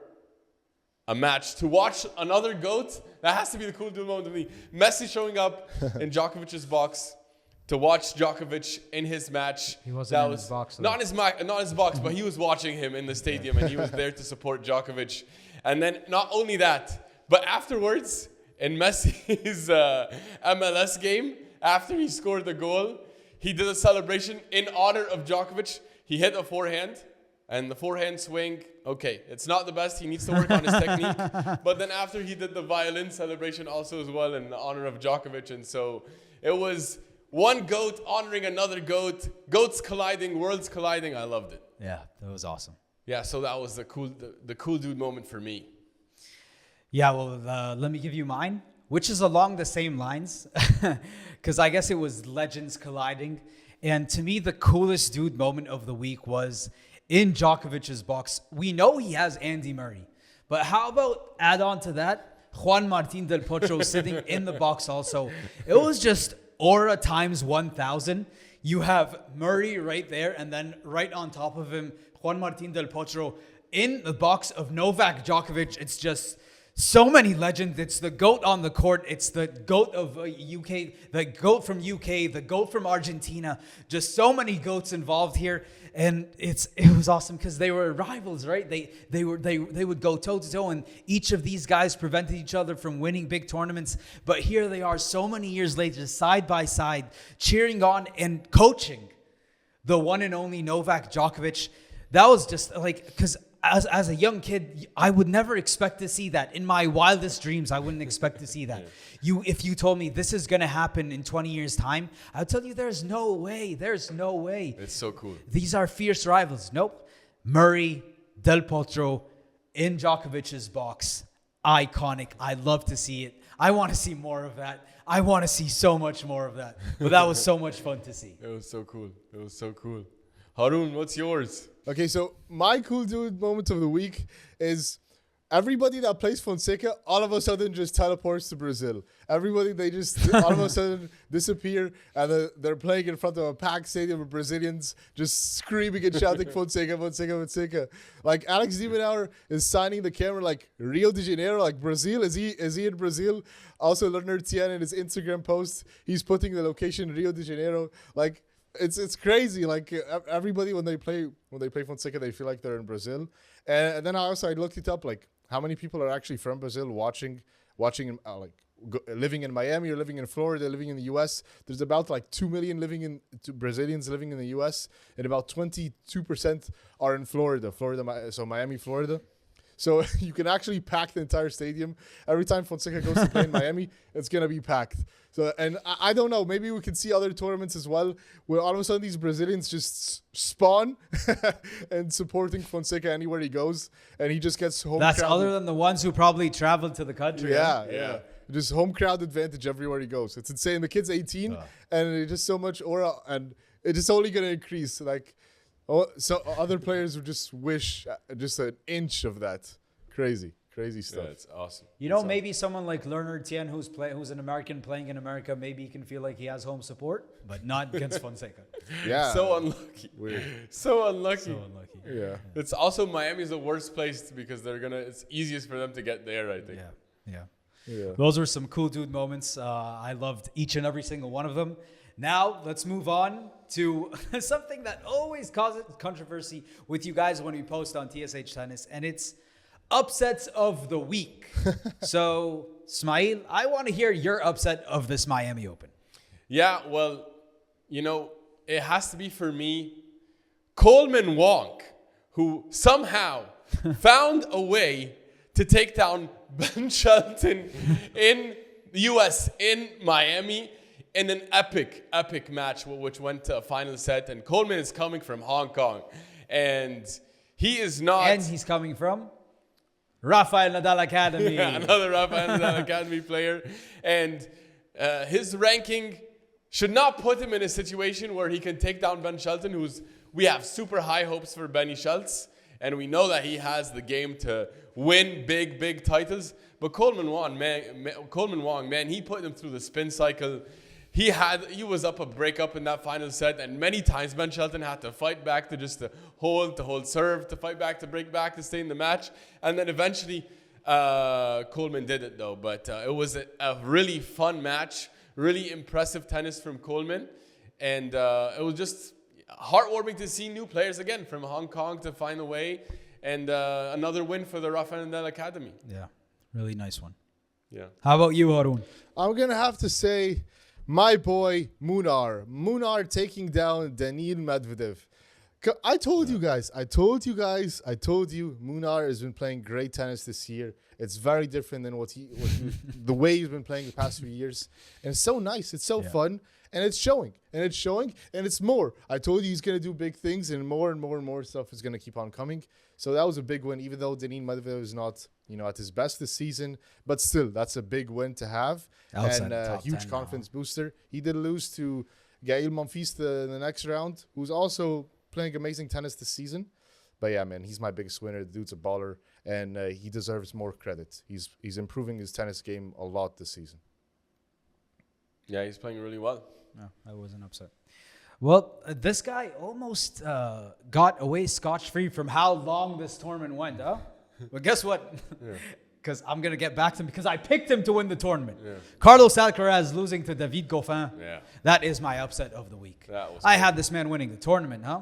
a match to watch another GOAT. That has to be the cool dude moment of me. Messi showing up in Djokovic's box to watch Djokovic in his match. He wasn't in his box, though. Not in his box, but he was watching him in the stadium and he was there to support Djokovic. And then not only that, but afterwards in Messi's MLS game, after he scored the goal, he did a celebration in honor of Djokovic. He hit a forehand. And the forehand swing, okay, it's not the best. He needs to work on his technique. But then after he did the violin celebration also as well in honor of Djokovic. And so it was one GOAT honoring another GOAT. GOATs colliding, worlds colliding. I loved it. Yeah, that was awesome. Yeah, so that was the cool dude moment for me. Yeah, well, let me give you mine, which is along the same lines. Because I guess it was legends colliding. And to me, the coolest dude moment of the week was in Djokovic's box. We know he has Andy Murray, but how about add on to that, Juan Martín del Potro sitting in the box also. It was just aura times 1,000. You have Murray right there, and then right on top of him, Juan Martín del Potro in the box of Novak Djokovic. It's just so many legends. It's the GOAT on the court. It's the GOAT of UK, the GOAT from UK, the GOAT from Argentina. Just so many GOATs involved here. And it was awesome because they were rivals, right? They would go toe to toe, and each of these guys prevented each other from winning big tournaments. But here they are, so many years later, side by side, cheering on and coaching the one and only Novak Djokovic. That was just like, because as a young kid, I would never expect to see that. In my wildest dreams, I wouldn't expect to see that. If you told me this is going to happen in 20 years' time, I would tell you there's no way. There's no way. It's so cool. These are fierce rivals. Nope. Murray, Del Potro, in Djokovic's box. Iconic. I love to see it. I want to see more of that. I want to see so much more of that. But that was so much fun to see. It was so cool. It was so cool. Harun, what's yours? Okay, so my cool dude moment of the week is everybody that plays Fonseca all of a sudden just teleports to Brazil. Everybody, they just all of a sudden disappear, and they're playing in front of a packed stadium of Brazilians just screaming and shouting Fonseca, Fonseca, Fonseca. Like Alex Diemenauer is signing the camera like Rio de Janeiro, like Brazil. Is he in Brazil? Also, Leonard Tien in his Instagram post, he's putting the location Rio de Janeiro. Like, it's crazy. Like everybody when they play Fonseca, they feel like they're in Brazil. And then I looked it up, like how many people are actually from Brazil watching living in Miami or living in Florida, living in the US. There's about like 2 million Brazilians living in the US, and about 22% are in Florida, so Miami, Florida. So you can actually pack the entire stadium. Every time Fonseca goes to play in Miami, it's going to be packed. So, and I don't know, maybe we can see other tournaments as well where all of a sudden these Brazilians just spawn and supporting Fonseca anywhere he goes, and he just gets home. That's crowd. other than the ones who probably traveled to the country. Yeah. Just home crowd advantage everywhere he goes. It's insane. The kid's 18, and it's just so much aura, and it's just only going to increase. Like, so other players would just wish just an inch of that. Crazy stuff. Yeah, it's awesome. Maybe someone like Leonard Tien, who's an American playing in America, maybe he can feel like he has home support, but not against Fonseca. Yeah. So unlucky. Weird. So unlucky. Yeah. It's also Miami's the worst place because it's easiest for them to get there, I think. Yeah. Those were some cool dude moments. I loved each and every single one of them. Now, let's move on to something that always causes controversy with you guys when we post on TSH Tennis, and it's upsets of the week. So, Smail, I want to hear your upset of this Miami Open. Yeah, well, it has to be for me, Coleman Wong, who somehow found a way to take down Ben Shelton in the US, in Miami, in an epic match, which went to a final set. And Coleman is coming from Hong Kong. And he is not... And he's coming from Rafael Nadal Academy. Yeah, another Rafael Nadal Academy player. And his ranking should not put him in a situation where he can take down Ben Shelton, we have super high hopes for Benny Schultz, and we know that he has the game to win big titles. But Coleman Wong, man, he put him through the spin cycle. He was up a breakup in that final set, and many times Ben Shelton had to fight back to hold serve, to fight back, to break back, to stay in the match. And then eventually Coleman did it though. But it was a really fun match, really impressive tennis from Coleman. And it was just heartwarming to see new players again from Hong Kong to find a way. And another win for the Rafael Nadal Academy. Yeah, really nice one. Yeah. How about you, Harun? I'm going to have to say my boy Munar. Munar taking down Daniil Medvedev. I told you guys, Munar has been playing great tennis this year. It's very different than the way he's been playing the past few years. And it's so nice. It's so fun. And it's showing. And it's more. I told you he's going to do big things, and more stuff is going to keep on coming. So that was a big win, even though Daniil Medvedev is not, at his best this season. But still, that's a big win to have. Outside and a huge confidence booster. He did lose to Gaël Monfils in the next round, who's also playing amazing tennis this season. But yeah, man, he's my biggest winner. The dude's a baller, and he deserves more credit. He's improving his tennis game a lot this season. Yeah, he's playing really well. No, I wasn't upset. Well, this guy almost got away scotch-free from how long this tournament went, huh? But guess what? Because I'm going to get back to him because I picked him to win the tournament. Yeah. Carlos Alcaraz losing to David Goffin. Yeah. That is my upset of the week. I had this man winning the tournament, huh?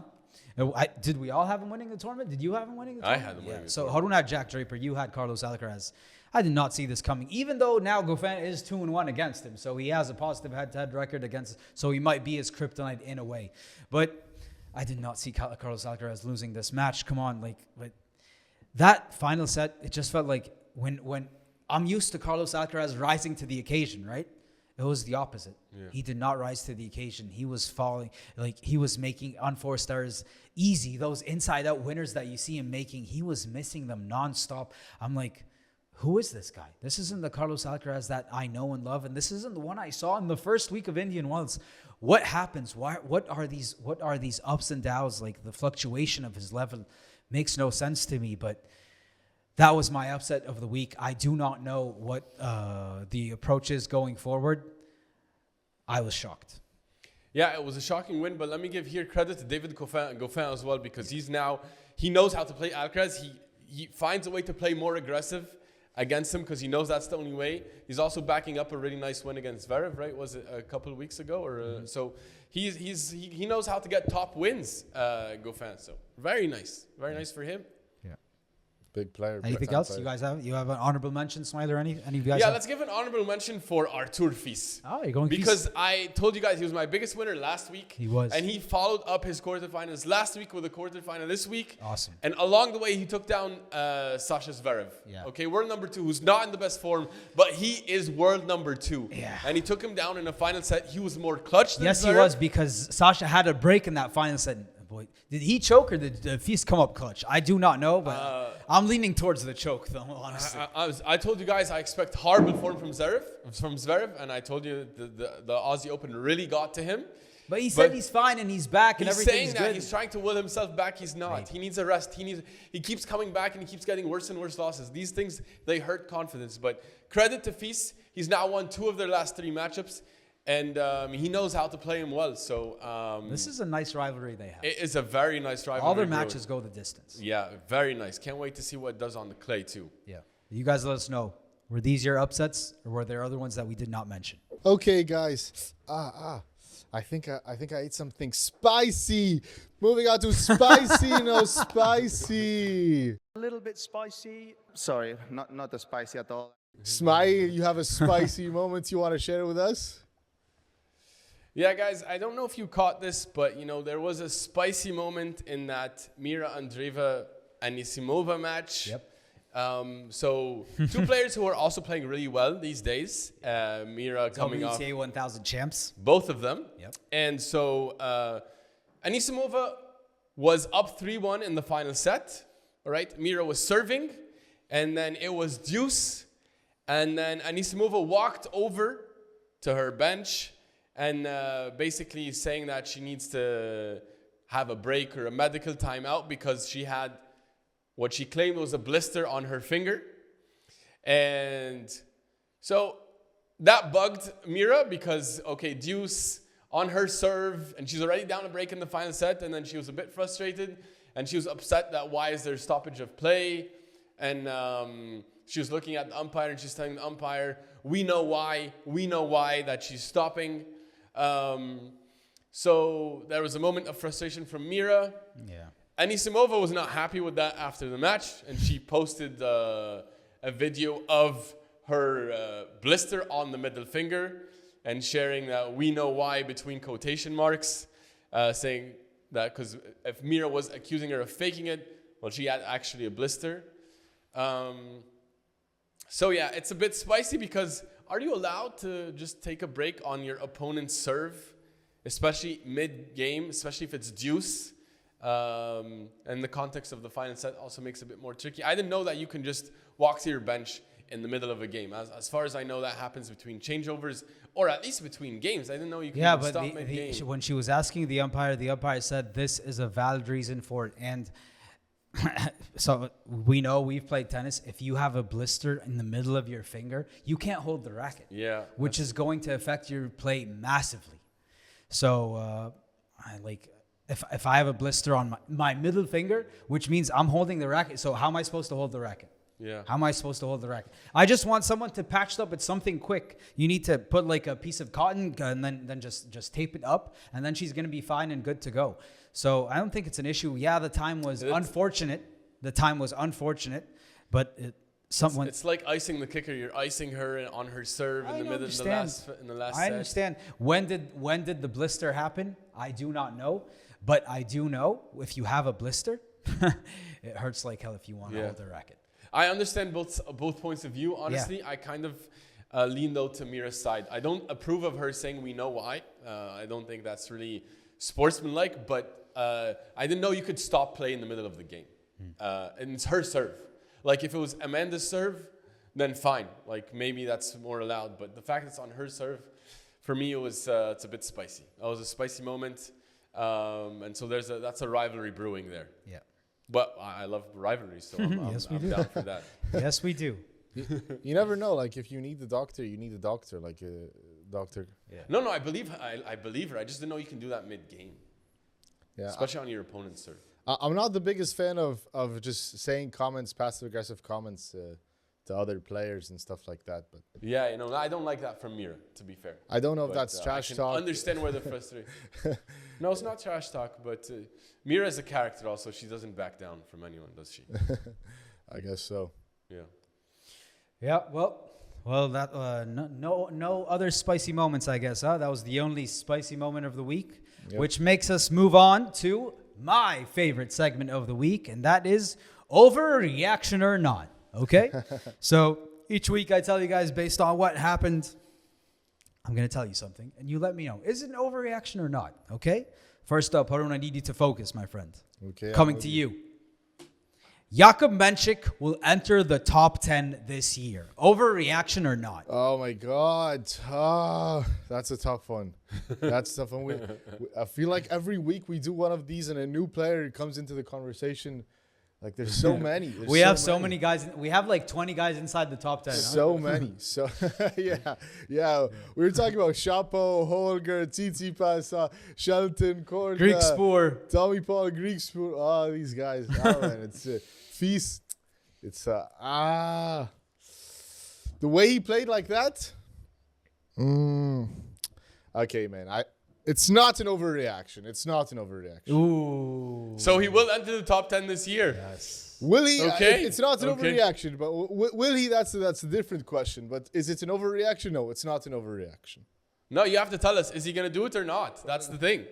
Did we all have him winning the tournament? Did you have him winning the tournament? I had him winning the tournament. So Harun had Jack Draper. You had Carlos Alcaraz. I did not see this coming, even though now Goffin is 2-1 against him. So he has a positive head-to-head record against, so he might be his kryptonite in a way. But I did not see Carlos Alcaraz losing this match. Come on, like that final set, it just felt like when I'm used to Carlos Alcaraz rising to the occasion, right? It was the opposite. Yeah. He did not rise to the occasion. He was falling, like he was making unforced errors easy. Those inside-out winners that you see him making, he was missing them nonstop. I'm like, who is this guy? This isn't the Carlos Alcaraz that I know and love, and this isn't the one I saw in the first week of Indian Wells. What happens? What are these ups and downs? Like the fluctuation of his level makes no sense to me. But that was my upset of the week. I do not know what the approach is going forward. I was shocked. Yeah, it was a shocking win, but let me give here credit to David Goffin as well, because he knows how to play Alcaraz. He finds a way to play more aggressive against him because he knows that's the only way. He's also backing up a really nice win against Zverev, right? Was it a couple of weeks ago? So he knows how to get top wins, Goffin. So very nice for him. Big player. Anything else you guys have? You have an honorable mention, Smiley, or any of you guys? Yeah, have? let's give an honorable mention for Artur Fils. Oh, you're going because I told you guys he was my biggest winner last week. He was, and he followed up his quarterfinals last week with a quarterfinal this week. Awesome. And along the way, he took down Sasha Zverev. Yeah. Okay, world number 2, who's not in the best form, but he is world number 2. Yeah. And he took him down in a final set. He was more clutch than Zverev. He was, because Sasha had a break in that final set. Boy, did he choke or did Fils come up clutch? I do not know, but I'm leaning towards the choke, though, honestly. I told you guys I expect horrible form from Zverev, and I told you the Aussie Open really got to him. But he said he's fine and he's back and everything's good. He's saying that he's trying to will himself back. He's not. Right. He needs a rest. He keeps coming back and he keeps getting worse and worse losses. These things, they hurt confidence. But credit to Fils. He's now won 2 of their last 3 matchups. And he knows how to play him well. So this is a nice rivalry they have. It is a very nice rivalry. All their matches go the distance. Yeah, very nice. Can't wait to see what it does on the clay too. Yeah. You guys let us know. Were these your upsets, or were there other ones that we did not mention? Okay, guys. I think I ate something spicy. Moving on to spicy, no spicy. A little bit spicy. Sorry, not as spicy at all. Smiley, you have a spicy moment you want to share with us? Yeah, guys, I don't know if you caught this, but, there was a spicy moment in that Mira Andreeva-Anisimova match. Yep. So 2 players who are also playing really well these days. Mira coming off WTA 1000 champs. Both of them. Yep. And so Anisimova was up 3-1 in the final set. All right. Mira was serving, and then it was deuce. And then Anisimova walked over to her bench and basically saying that she needs to have a break or a medical timeout because she had what she claimed was a blister on her finger. And so that bugged Mira because, okay, deuce on her serve, and she's already down a break in the final set, and then she was a bit frustrated, and she was upset that why is there stoppage of play, and she was looking at the umpire, and she's telling the umpire, we know why that she's stopping. So there was a moment of frustration from Mira. Yeah. Anisimova was not happy with that after the match, and she posted a video of her blister on the middle finger and sharing that we know why between quotation marks, saying that because if Mira was accusing her of faking it, well, she had actually a blister. So yeah, it's a bit spicy because are you allowed to just take a break on your opponent's serve, especially mid-game, especially if it's deuce? And the context of the final set also makes it a bit more tricky. I didn't know that you can just walk to your bench in the middle of a game. As far as I know, that happens between changeovers or at least between games. I didn't know you can stop mid-game. When she was asking the umpire said this is a valid reason for it. And so we know, we've played tennis. If you have a blister in the middle of your finger, you can't hold the racket. Yeah. Which is going to affect your play massively. So if I have a blister on my middle finger, which means I'm holding the racket. So how am I supposed to hold the racket? Yeah. How am I supposed to hold the racket? I just want someone to patch it up with something quick. You need to put like a piece of cotton and then just tape it up, and then she's going to be fine and good to go. So I don't think it's an issue. Yeah, the time was unfortunate. But it's like icing the kicker. You're icing her on her serve in the middle in the last set. I understand. When did the blister happen? I do not know. But I do know if you have a blister, it hurts like hell if you want to hold the racket. I understand both points of view. Honestly, I kind of lean though to Mira's side. I don't approve of her saying we know why. I don't think that's really sportsmanlike. But I didn't know you could stop play in the middle of the game. And it's her serve. Like if it was Amanda's serve, then fine. Like maybe that's more allowed. But the fact it's on her serve, for me, it's a bit spicy. That was a spicy moment. And so that's a rivalry brewing there. Yeah. But I love rivalries, so I'm down for that. Yes, we do. You never know. Like if you need the doctor, you need a doctor. Like a doctor. Yeah. No, I believe her. I just didn't know you can do that mid-game. Yeah. Especially on your opponent's serve. I'm not the biggest fan of just saying comments, passive-aggressive comments to other players and stuff like that. But yeah, I don't like that from Mira, to be fair. I don't know if that's trash talk. I understand where the frustration. No, it's not trash talk, but Mira is a character also. She doesn't back down from anyone, does she? I guess so. Yeah. Yeah, well, that no other spicy moments, I guess, huh? That was the only spicy moment of the week, which makes us move on to my favorite segment of the week, and that is overreaction or not. Okay? So each week I tell you guys based on what happened, I'm going to tell you something, and you let me know. Is it an overreaction or not? Okay? First up, Harun, I need you to focus, my friend. Okay. Coming to you. Jakub Mensik will enter the top 10 this year. Overreaction or not? Oh, my God. That's a tough one. That's a tough one. I feel like every week we do one of these and a new player comes into the conversation. Like, there's so many. We have so many guys. We have like 20 guys inside the top 10. So many. So, yeah. We were talking about Chapo, Holger, Tsitsipas, Shelton, Korda, Griekspoor, Tommy Paul, Griekspoor. Oh, these guys. Oh, man, it's a feast. It's the way he played like that. Okay, man. It's not an overreaction. Ooh. So he will enter the top 10 this year. Yes. Will he? Okay. It's not an overreaction, but will he? That's a different question. But is it an overreaction? No, it's not an overreaction. No, you have to tell us. Is he going to do it or not? That's the thing.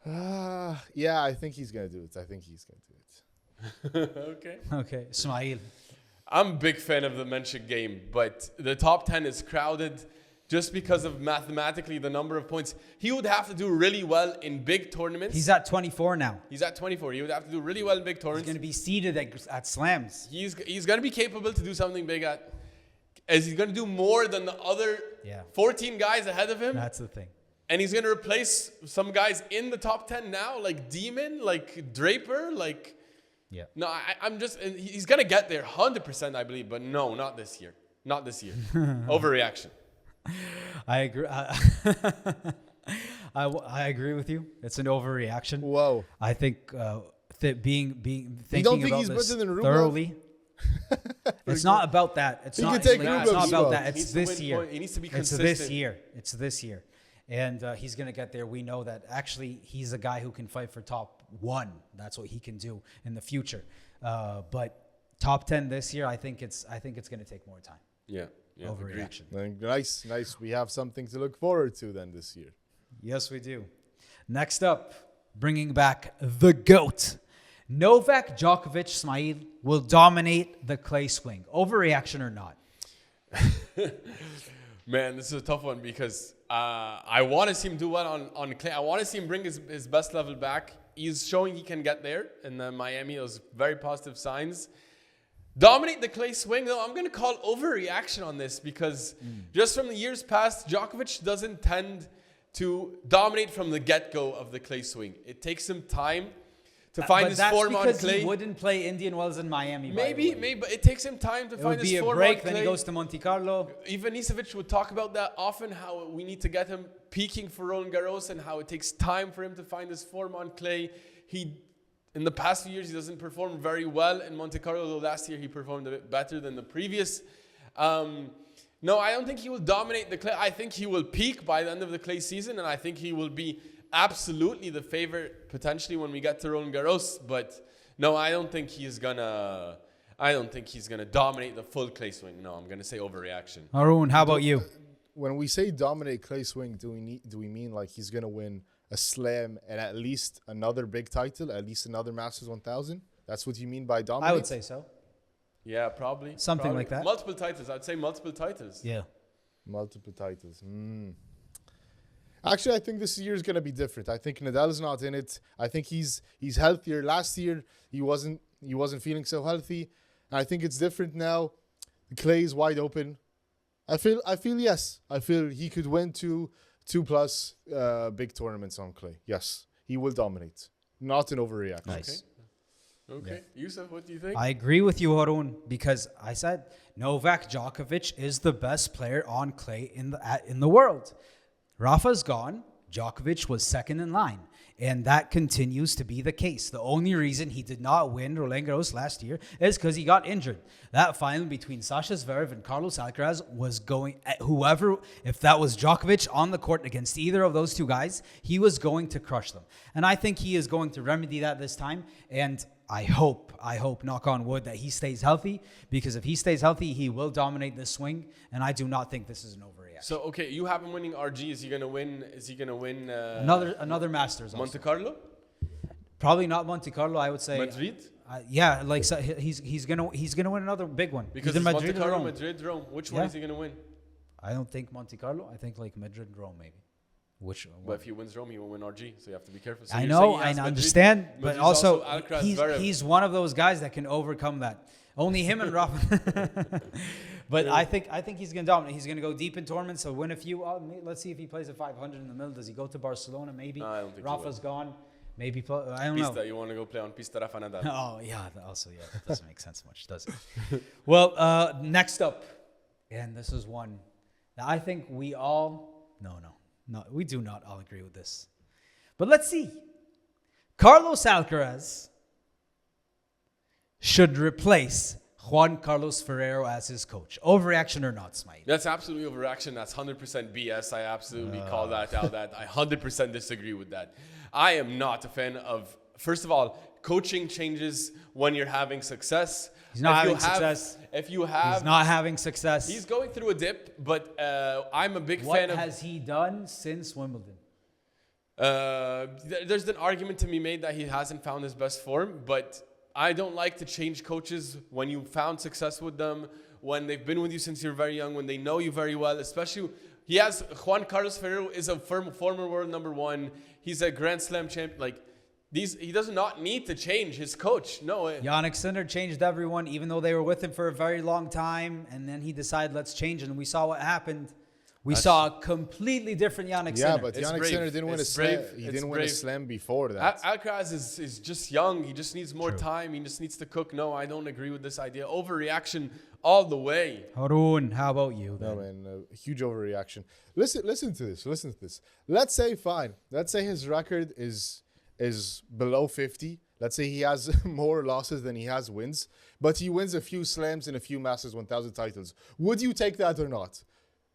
Yeah, I think he's going to do it. Okay. Ismail. I'm a big fan of the Mensik game, but the top 10 is crowded. Just because of mathematically the number of points. He would have to do really well in big tournaments. He's at 24 now. He would have to do really well in big tournaments. He's going to be seated at slams. He's going to be capable to do something big at. Is he going to do more than the other 14 guys ahead of him? That's the thing. And he's going to replace some guys in the top 10 now, like Demon, like Draper, like... Yeah. No, I'm just... He's going to get there 100%, I believe. But no, not this year. Not this year. Overreaction. I agree. I agree with you. It's an overreaction. Whoa. I think thinking think about he's this better than Rublev? thoroughly. It's not about that. It's He not. can take It's Rublev's not about spot. that. He It's needs to this win year. point. He needs to be It's consistent. this year. It's this year, and he's gonna get there. We know that. Actually, he's a guy who can fight for top 1. That's what he can do in the future. But top 10 this year, I think it's gonna take more time. Yeah. Overreaction. Nice. We have something to look forward to then this year. Yes, we do. Next up, bringing back the GOAT. Novak Djokovic, Ismail, will dominate the clay swing. Overreaction or not? Man, this is a tough one because I want to see him do well on clay. I want to see him bring his best level back. He's showing he can get there in Miami. Those very positive signs. Dominate the clay swing, though, I'm going to call overreaction on this because just from the years past, Djokovic doesn't tend to dominate from the get-go of the clay swing. It takes him time to find his form on because clay. he wouldn't play Indian Wells in Miami. Maybe, but it takes him time to find his form on clay. It would be a break, then he goes to Monte Carlo. Ivanisevic would talk about that often, how we need to get him peaking for Roland Garros and how it takes time for him to find his form on clay. In the past few years, he doesn't perform very well in Monte Carlo, though last year he performed a bit better than the previous. No, I don't think he will dominate the clay. I think he will peak by the end of the clay season, and I think he will be absolutely the favorite potentially when we get to Roland Garros. But no, I don't think he's gonna dominate the full clay swing. No, I'm gonna say overreaction. Haroon, how about you? When we say dominate clay swing, do we mean like he's gonna win a slam and at least another big title, at least another Masters 1000? That's what you mean by dominate? I would say so. Yeah, probably. Something like that. Multiple titles. I'd say multiple titles. Yeah. Multiple titles. Actually, I think this year is going to be different. I think Nadal's not in it. I think he's healthier. Last year, he wasn't feeling so healthy. And I think it's different now. The clay is wide open. I feel yes. I feel he could win two plus big tournaments on clay. Yes, he will dominate. Not an overreaction. Nice. Okay. Yeah. Yusuf, what do you think? I agree with you, Haroon, because I said Novak Djokovic is the best player on clay in the world. Rafa's gone. Djokovic was second in line. And that continues to be the case. The only reason he did not win Roland Garros last year is because he got injured. That final between Sasha Zverev and Carlos Alcaraz was going at whoever, if that was Djokovic on the court against either of those two guys, he was going to crush them. And I think he is going to remedy that this time. And I hope, knock on wood, that he stays healthy, because if he stays healthy, he will dominate this swing. And I do not think this is an overreaction. So, okay, you have him winning RG. Is he gonna win? Another Masters also. Monte Carlo? Probably not Monte Carlo, I would say. Madrid? Yeah, like so he's gonna win another big one. Because Either it's Monte Madrid or Carlo, Rome. Madrid, Rome. Which one is he gonna win? I don't think Monte Carlo. I think like Madrid, Rome, maybe. Which one? But if he wins Rome, he will win RG. So you have to be careful. So I you're know, saying he I has Madrid, understand, but Madrid's also Alcaraz, he's Zverev. one of those guys that can overcome that. Only him and Rafa. But I think he's gonna dominate. He's gonna go deep in tournaments. So win a few. Let's see if he plays at 500 in the middle. Does he go to Barcelona? Maybe. No, I don't think Rafa's gone. Maybe I don't Pista, know. you want to go play on Pista Rafa Nadal? Oh yeah. Also yeah. That doesn't make sense much, does it? Well, next up, and this is one that I think we all we do not all agree with this. But let's see. Carlos Alcaraz should replace Juan Carlos Ferrero as his coach. Overreaction or not, Smite? That's absolutely overreaction. That's 100% BS. I absolutely call that out. That I 100% disagree with that. I am not a fan of, first of all, coaching changes when you're having success. He's not having success. If you have... He's not having success. He's going through a dip, but I'm a big fan What of... has he done since Wimbledon? There's an argument to be made that he hasn't found his best form, but I don't like to change coaches when you found success with them, when they've been with you since you're very young, when they know you very well, especially... Juan Carlos Ferrero is a former world number one. He's a Grand Slam champion. He does not need to change his coach. No. Jannik Sinner changed everyone, even though they were with him for a very long time, and then he decided, let's change, and we saw what happened. We saw a completely different Jannik Yeah, Sinner. but It's Jannik brave. Sinner didn't win a It's slam. brave. He It's didn't win a brave. slam before that. Alcaraz is just young. He just needs more time. He just needs to cook. No, I don't agree with this idea. Overreaction all the way. Haroon, how about you then? No, man, huge overreaction. Listen to this. Listen to this. Let's say his record is below 50. Let's say he has more losses than he has wins, but he wins a few slams and a few Masters 1000 titles. Would you take that or not?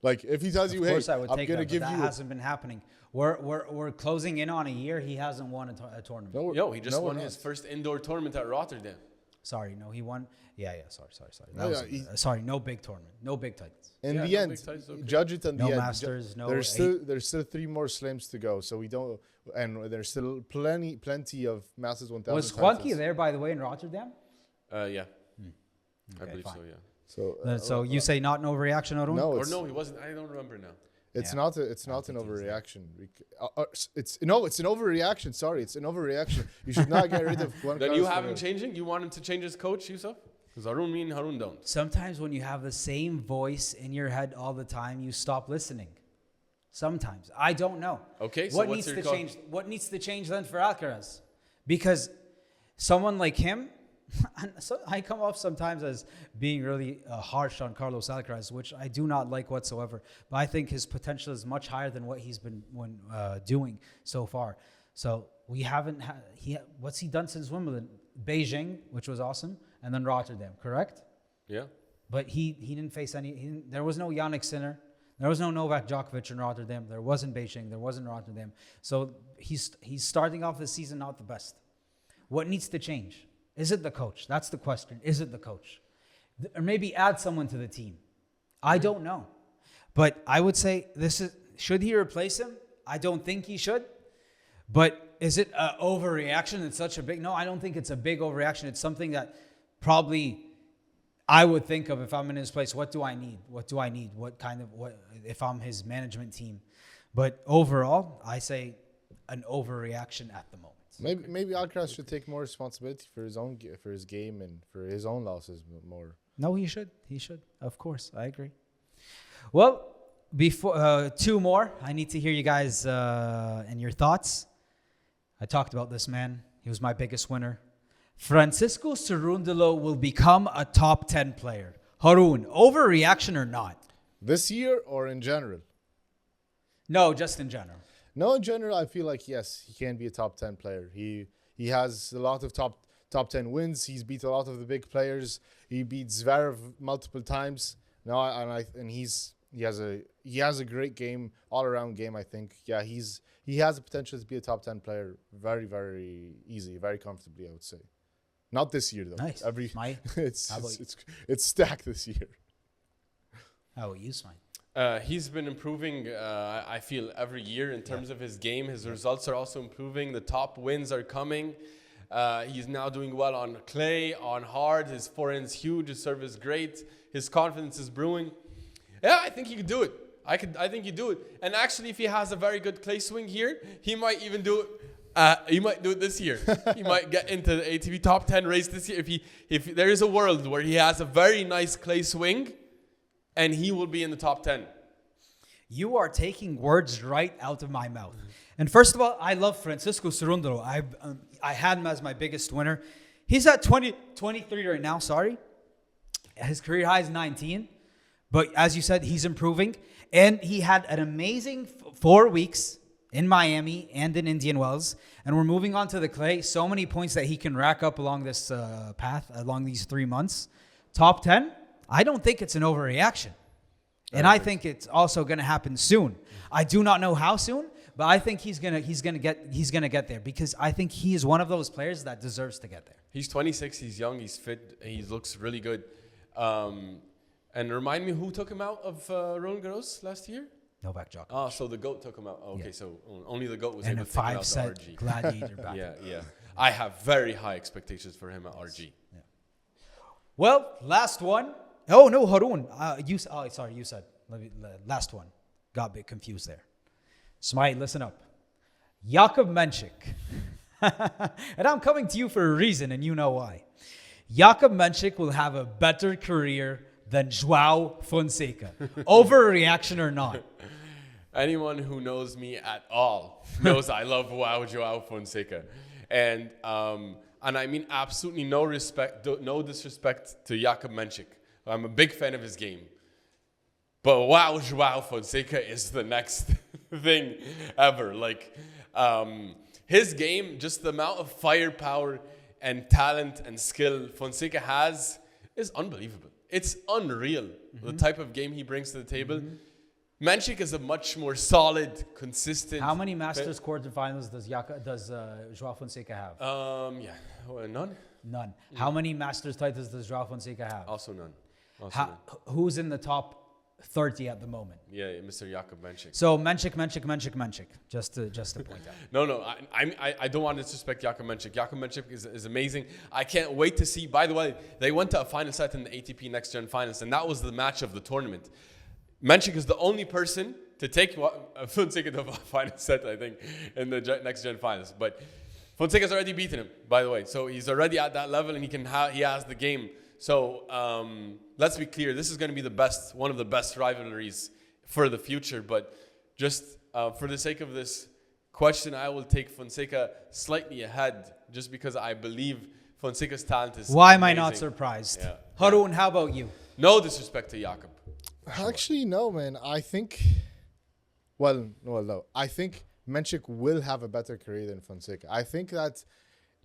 Like, if he tells you, hey, Of course I would I'm take going to that, give but you... that hasn't been happening. We're closing in on a year. He hasn't won a tournament. No, Yo, he just no, won we're his not. first indoor tournament at Rotterdam. Sorry, no, he won. Yeah, sorry. That No, was, yeah, sorry, no big tournament. No big titles. In Yeah, the no end, big titles, okay. judge it on No the end. Masters, no There's still 3 more slams to go, so we don't... And there's still plenty of Masters 1000 Was titles. Juanqui there, by the way, in Rotterdam? Yeah. I Okay, believe fine. so, yeah. So, You say not an overreaction, Haroon? no, Or it's, no, he wasn't. I don't remember now. it's Yeah. not an overreaction. It's an overreaction. Sorry, it's an overreaction. You should not get rid of Juan Then you Carlos have him Ferrero. changing? You want him to change his coach, Yusuf? Because me and Haroon don't. Sometimes when you have the same voice in your head all the time, you stop listening. Sometimes. I don't know. Okay, so what what's needs your to call? change? What needs to change then for Alcaraz? Because someone like him, and so I come off sometimes as being really harsh on Carlos Alcaraz, which I do not like whatsoever. But I think his potential is much higher than what he's been doing so far. So we haven't had what's he done since Wimbledon? Beijing, which was awesome, and then Rotterdam, correct? Yeah. But he didn't face any. There was no Jannik Sinner. There was no Novak Djokovic in Rotterdam. There wasn't Beijing. There wasn't Rotterdam. So he's starting off the season not the best. What needs to change? Is it the coach? That's the question. Is it the coach? Or maybe add someone to the team. I don't know. But I would say should he replace him? I don't think he should. But is it an overreaction? It's such a big... No, I don't think it's a big overreaction. It's something that probably I would think of if I'm in his place. What do I need? What if I'm his management team? But overall, I say an overreaction at the moment. Maybe Alcaraz should take more responsibility for his game and for his own losses more. No, he should. Of course, I agree. Well, before 2 more, I need to hear you guys and your thoughts. I talked about this man. He was my biggest winner. Francisco Cerundolo will become a top 10 player. Haroon, overreaction or not? This year or in general? No, just in general. No, in general, I feel like, yes, he can be a top 10 player. He has a lot of top 10 wins. He's beat a lot of the big players. He beat Zverev multiple times. He has a great game, all-around game, I think. Yeah, he has the potential to be a top 10 player very, very easy, very comfortably, I would say. Not this year, though. Nice. It's stacked this year. How about you, Smite? He's been improving, I feel, every year in terms of his game. His results are also improving. The top wins are coming. He's now doing well on clay, on hard. His forehand's huge. His serve is great. His confidence is brewing. Yeah, I think he could do it. I think he do it. And actually, if he has a very good clay swing here, he might even do it. He might do it this year. He might get into the ATP top 10 race this year. If there is a world where he has a very nice clay swing, and he will be in the top 10. You are taking words right out of my mouth. And first of all, I love Francisco Cerundolo. I had him as my biggest winner. He's at 23 right now, sorry. His career high is 19. But as you said, he's improving. And he had an amazing 4 weeks in Miami and in Indian Wells. And we're moving on to the clay. So many points that he can rack up along this path, along these 3 months. Top 10, I don't think it's an overreaction. And I think it's also going to happen soon. I do not know how soon, but I think he's gonna get there because I think he is one of those players that deserves to get there. He's 26. He's young. He's fit. He looks really good. And remind me who took him out of Roland Garros last year? Novak Djokovic. Oh, so the GOAT took him out. Okay, Yeah. so only the GOAT was And able a to take him out to 5-set RG. gladiator battle. Yeah. I have very high expectations for him at RG. Well, last one. Oh no, Haroon. You said. Last one. Got a bit confused there. Smite, listen up. Jakub Mensik. And I'm coming to you for a reason, and you know why. Jakub Mensik will have a better career than Joao Fonseca. Overreaction or not? Anyone who knows me at all knows I love Joao Fonseca. And I mean absolutely no disrespect to Jakub Mensik. I'm a big fan of his game. But Joao Fonseca is the next thing ever. Like, his game, just the amount of firepower and talent and skill Fonseca has is unbelievable. It's unreal, the type of game he brings to the table. Mensik is a much more solid, consistent. How many Masters quarterfinals does Joao Fonseca have? None. None. How many Masters titles does Joao Fonseca have? Also none. Who's in the top 30 at the moment? Yeah, Mr. Jakub Mensik. So Mensik. Just to point out. No. I don't want to disrespect Jakub Mensik. Jakub Mensik is amazing. I can't wait to see. By the way, they went to a final set in the ATP Next Gen Finals, and that was the match of the tournament. Mensik is the only person to take Fonseca to a final set, I think, in the Next Gen Finals. But Fonseca's already beaten him, by the way. So he's already at that level, and he has the game. So let's be clear. This is going to be one of the best rivalries for the future. But just for the sake of this question, I will take Fonseca slightly ahead, just because I believe Fonseca's talent is Why amazing. am I not surprised? Yeah. Haroon, how about you? No disrespect to Jakub. Actually, no, man. I think, no. I think Mensik will have a better career than Fonseca. I think that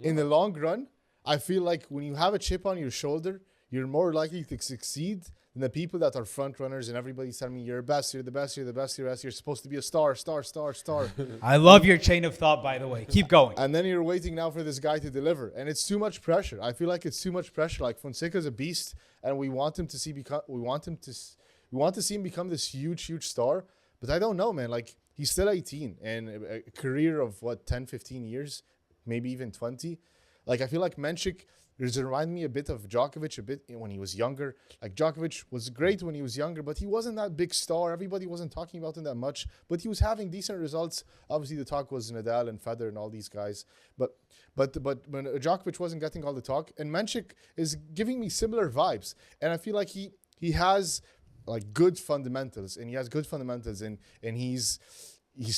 in the long run, I feel like when you have a chip on your shoulder, you're more likely to succeed than the people that are front runners and everybody's telling me you're the best, you're supposed to be a star. I love your chain of thought, by the way. Keep going. And then you're waiting now for this guy to deliver. And it's too much pressure. I feel like it's too much pressure. Like, Fonseca's a beast, and we want to see him become this huge star. But I don't know, man. Like, he's still 18 and a career of 10, 15 years, maybe even 20. Like, I feel like Mensik reminds me a bit of Djokovic when he was younger. Like, Djokovic was great when he was younger, but he wasn't that big star. Everybody wasn't talking about him that much, but he was having decent results. Obviously, the talk was Nadal and Federer and all these guys. But when Djokovic wasn't getting all the talk, and Mensik is giving me similar vibes. And I feel like he has like good fundamentals, and he's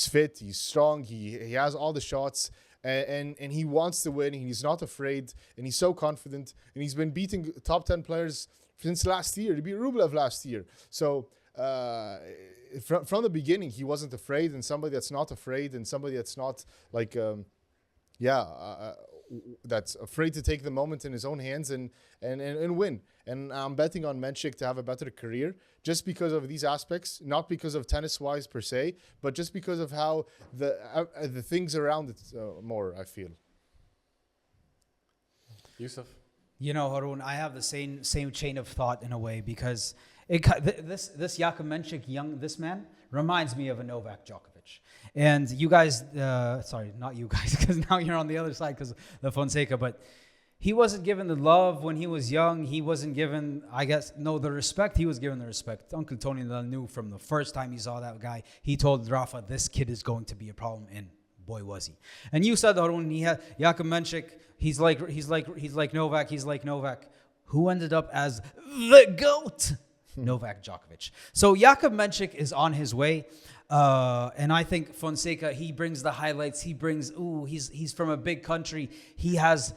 fit, he's strong, he has all the shots. And he wants to win, and he's not afraid, and he's so confident, and he's been beating top 10 players since last year. He beat Rublev last year. So from the beginning, he wasn't afraid, and somebody that's not afraid, and somebody that's not like, that's afraid to take the moment in his own hands and win. And I'm betting on Mensik to have a better career just because of these aspects, not because of tennis-wise per se, but just because of how the things around it more, I feel. Yusuf? You know, Haroon, I have the same chain of thought in a way, because this Jakub Mensik, this man reminds me of a Novak Djokovic. And you guys, sorry, not you guys, because now you're on the other side because of the Fonseca, but he wasn't given the love when he was young. He wasn't given, the respect. He was given the respect. Uncle Tony knew from the first time he saw that guy. He told Rafa, this kid is going to be a problem, and boy was he. And you said, Haroon, he had Jakub Mensik. He's like Novak. Who ended up as the GOAT? Novak Djokovic. So Jakub Mensik is on his way. And I think Fonseca, he brings the highlights. He brings, he's from a big country. He has,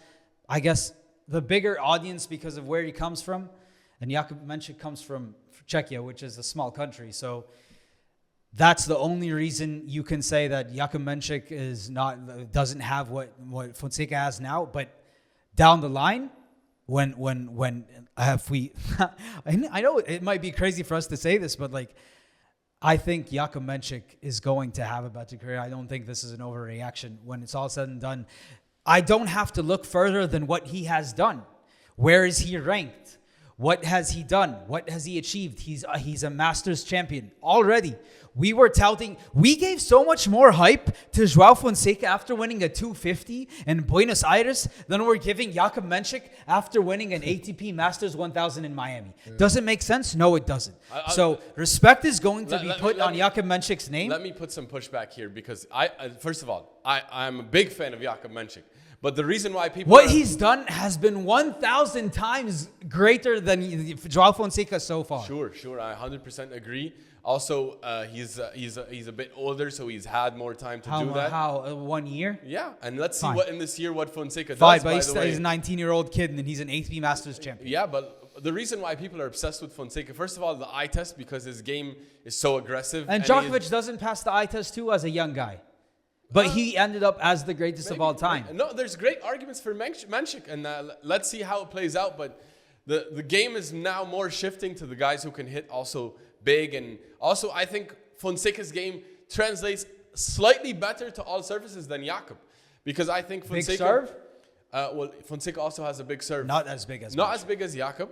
I guess, the bigger audience because of where he comes from. And Jakub Mensik comes from Czechia, which is a small country. So that's the only reason you can say that Jakub Mensik doesn't have what Fonseca has now. But down the line, when we, I know it might be crazy for us to say this, but like, I think Jakub Mensik is going to have a better career. I don't think this is an overreaction. When it's all said and done, I don't have to look further than what he has done. Where is he ranked? What has he done? What has he achieved? He's a Masters champion already. we were touting, we gave so much more hype to Joao Fonseca after winning a 250 in Buenos Aires than we're giving Jakub Mensik after winning an ATP Masters 1000 in Miami. Does it make sense? No, it doesn't. So respect is going to be put on Jakub Mensik's name. Let me put some pushback here because first of all, I'm a big fan of Jakub Mensik. But the reason why people he's done has been 1,000 times greater than Joao Fonseca so far. Sure, I 100% agree. Also, he's a bit older, so he's had more time to do that. How 1 year? Yeah, and let's see what Fonseca Fine, does. but he's a 19-year-old kid and he's an ATP Masters champion. Yeah, but the reason why people are obsessed with Fonseca, first of all, the eye test, because his game is so aggressive. And Djokovic doesn't pass the eye test too as a young guy. But he ended up as the greatest of all time. No, there's great arguments for Mensik, and let's see how it plays out. But the game is now more shifting to the guys who can hit also big. And also, I think Fonseca's game translates slightly better to all surfaces than Jakub. Because I think Fonseca... Big serve? Fonseca also has a big serve. Not as big as Not as big as Jakub.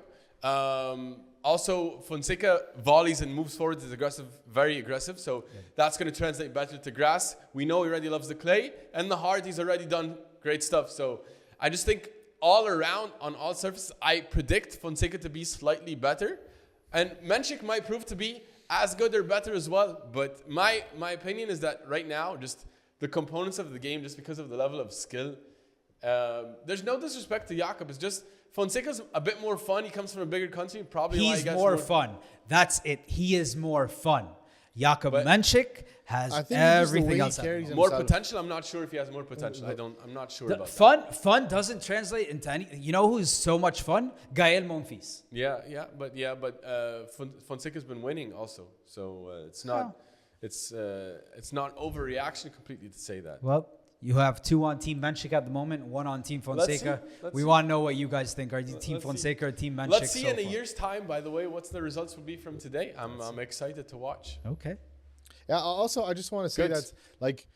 Also, Fonseca volleys and moves forward is aggressive, very aggressive. So that's going to translate better to grass. We know he already loves the clay. And the hard, he's already done great stuff. So I just think all around, on all surfaces, I predict Fonseca to be slightly better. And Mensik might prove to be as good or better as well. But my opinion is that right now, just the components of the game, just because of the level of skill, there's no disrespect to Jakub. It's just... Fonseca's a bit more fun. He comes from a bigger country. Probably he's more fun. That's it. He is more fun. Jakub Mensik has everything else. More potential. I'm not sure if he has more potential. I'm not sure about that. Fun doesn't translate into any. You know who's so much fun? Gael Monfils. But Fonseca's been winning also, so it's not. It's not overreaction completely to say that. Well. You have 2 on Team Mensik at the moment, 1 on Team Fonseca. We want to know what you guys think. Are you Team Fonseca or Team Mensik? Let's see in a year's time, by the way, what's the results will be from today. I'm excited to watch. Okay. Yeah, also, I just want to say that, like,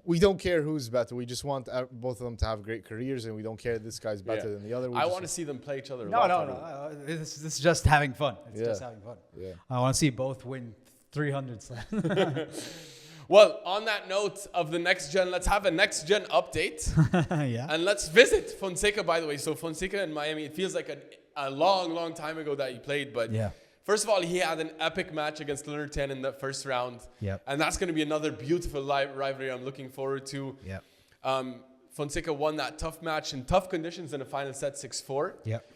we don't care who's better. We just want both of them to have great careers, and we don't care this guy's better than the other. I want to see them play each other. No. This is just having fun. It's just having fun. Yeah. I want to see both win 300 slams. Well, on that note of the next gen, let's have a next gen update. Yeah. And let's visit Fonseca, by the way. So Fonseca in Miami, it feels like a long time ago that he played. But first of all, he had an epic match against Leonard Tan in the first round. Yep. And that's going to be another beautiful rivalry I'm looking forward to. Yep. Fonseca won that tough match in tough conditions in the final set 6-4. Yep.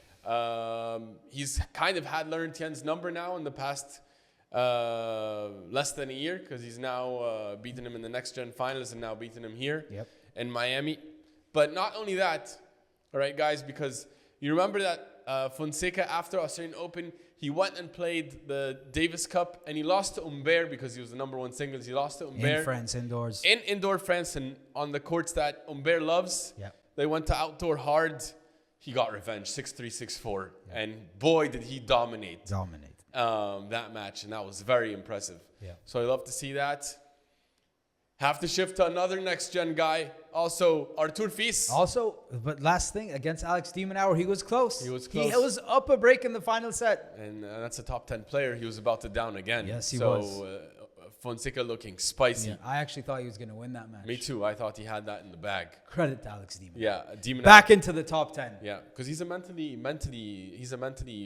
He's kind of had Leonard Tan's number now in the past... less than a year, because he's now beaten him in the next gen finals and now beaten him here in Miami. But not only that, all right, guys, because you remember that Fonseca after Australian Open, he went and played the Davis Cup and he lost to Humbert because he was the number 1 singles. He lost to Humbert in France indoors. In indoor France and on the courts that Humbert loves. They went to outdoor hard. He got revenge, 6-3, 6-4, and boy did he dominate. That match, and that was very impressive. So I love to see that. Have to shift to another next gen guy. Also, Artur Fils. But last thing, against Alex de Minaur, he was close. He was close. He was up a break in the final set. And that's a top 10 player. He was about to down again. Yes, he was. Fonseca looking spicy. I actually thought he was going to win that match. Me too. I thought he had that in the bag. Credit to Alex de Minaur. Yeah, de Minaur. Back into the top 10. Yeah, because he's a mentally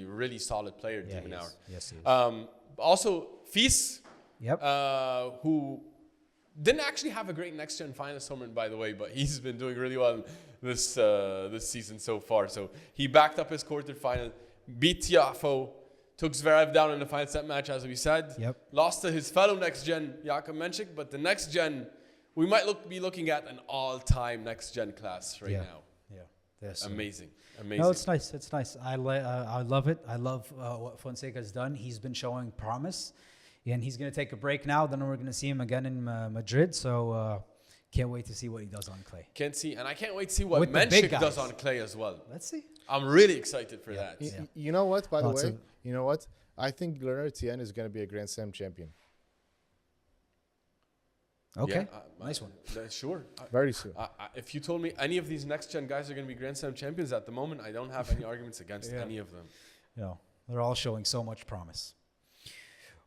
really solid player, de Minaur. Yes, he is. Also, Fils, Yep. Who didn't actually have a great next gen finals tournament, by the way, but he's been doing really well this season so far. So he backed up his quarterfinal, beat Tiafoe, took Zverev down in the final set match, as we said. Yep. Lost to his fellow next gen, Jakub Mensik, but the next gen, we might be looking at an all-time next gen class right now. Yeah. Yes. Amazing. No, it's nice. It's nice. I love it. I love what Fonseca's done. He's been showing promise, and he's going to take a break now. Then we're going to see him again in Madrid. So can't wait to see what he does on clay. I can't wait to see what Mensik does on clay as well. Let's see. I'm really excited for that. You know what? By the way, you know what? I think Leonard Tien is going to be a Grand Slam champion. Okay, nice one. Sure. Very soon. If you told me any of these next gen guys are going to be Grand Slam champions at the moment, I don't have any arguments against any of them. Yeah, they're all showing so much promise.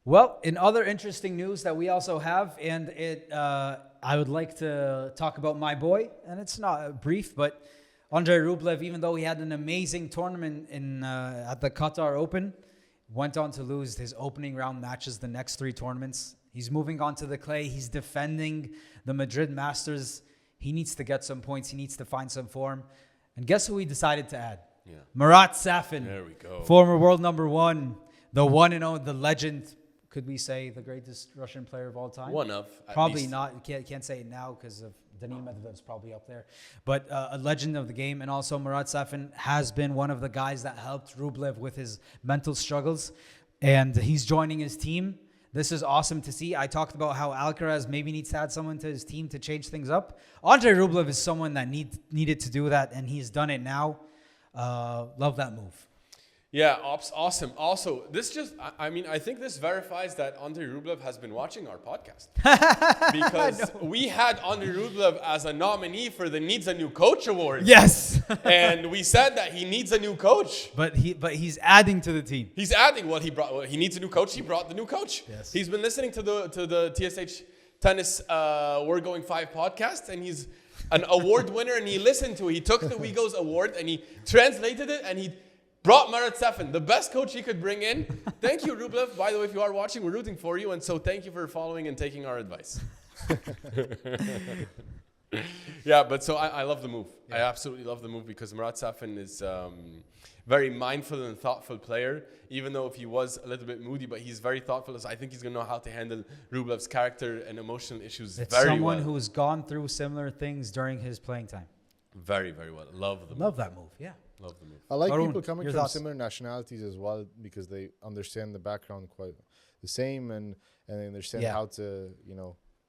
Well, in other interesting news that we also have, and I would like to talk about my boy, and it's not brief, but Andrei Rublev, even though he had an amazing tournament at the Qatar Open, went on to lose his opening round matches the next 3 tournaments. He's moving on to the clay. He's defending the Madrid Masters. He needs to get some points. He needs to find some form. And guess who he decided to add? Yeah. Marat Safin. There we go. Former world number 1. The one and only, the legend. Could we say the greatest Russian player of all time? One of. Probably least. not. Can't say it now because of Daniil Medvedev's probably up there. But a legend of the game. And also Marat Safin has been one of the guys that helped Rublev with his mental struggles. And he's joining his team. This is awesome to see. I talked about how Alcaraz maybe needs to add someone to his team to change things up. Andrei Rublev is someone that needed to do that, and he's done it now. Love that move. Yeah, awesome. Also, I think this verifies that Andrei Rublev has been watching our podcast. Because we had Andrei Rublev as a nominee for the Needs a New Coach award. Yes. And we said that he needs a new coach. But he's adding to the team. He's adding what he brought. Well, he needs a new coach. He brought the new coach. Yes. He's been listening to the TSH Tennis We're Going 5 podcast, and he's an award winner, and he listened to it. He took the WeGo's award, and he translated it, and he brought Marat Safin, the best coach he could bring in. Thank you, Rublev. By the way, if you are watching, we're rooting for you. And so thank you for following and taking our advice. Yeah, but so I love the move. Yeah. I absolutely love the move because Marat Safin is very mindful and thoughtful player, even though if he was a little bit moody, but he's very thoughtful. So I think he's going to know how to handle Rublev's character and emotional issues very well. Someone who's gone through similar things during his playing time. Very, very well. Love the move. Love that move, yeah. Love the move. I like Arun, people coming your from thoughts? similar nationalities as well because they understand the background quite the same and they understand how to,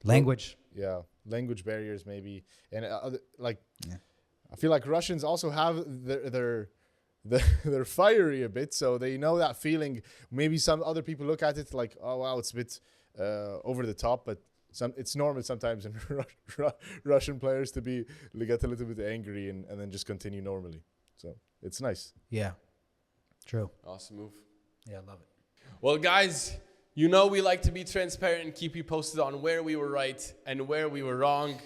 Language. Yeah, language barriers maybe. And I feel like Russians also have they're fiery a bit, so they know that feeling. Maybe some other people look at it like, oh wow, it's a bit over the top, but it's normal sometimes in Russian players to get a little bit angry and then just continue normally. So it's nice. Yeah. True. Awesome move. Yeah, I love it. Well, guys, you know we like to be transparent and keep you posted on where we were right and where we were wrong.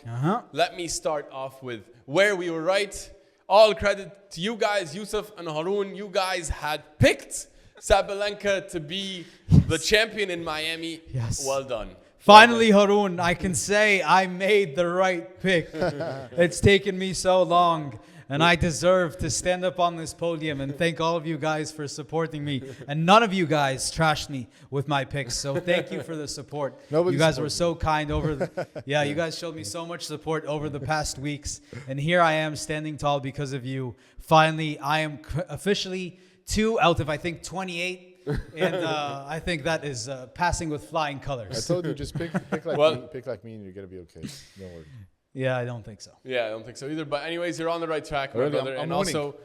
Let me start off with where we were right. All credit to you guys, Yusuf and Harun. You guys had picked Sabalenka to be the champion in Miami. Yes. Well done. Finally, Harun, I can say I made the right pick. It's taken me so long, and I deserve to stand up on this podium and thank all of you guys for supporting me. And none of you guys trashed me with my picks, so thank you for the support. Nobody you guys were so kind you guys showed me so much support over the past weeks, and here I am standing tall because of you. Finally, I am officially 2 out of, I think, 28. And I think that is passing with flying colors. I told you, just pick like me and you're going to be okay. Don't worry. Yeah, I don't think so. Yeah, I don't think so either. But anyways, you're on the right track, my Really, brother.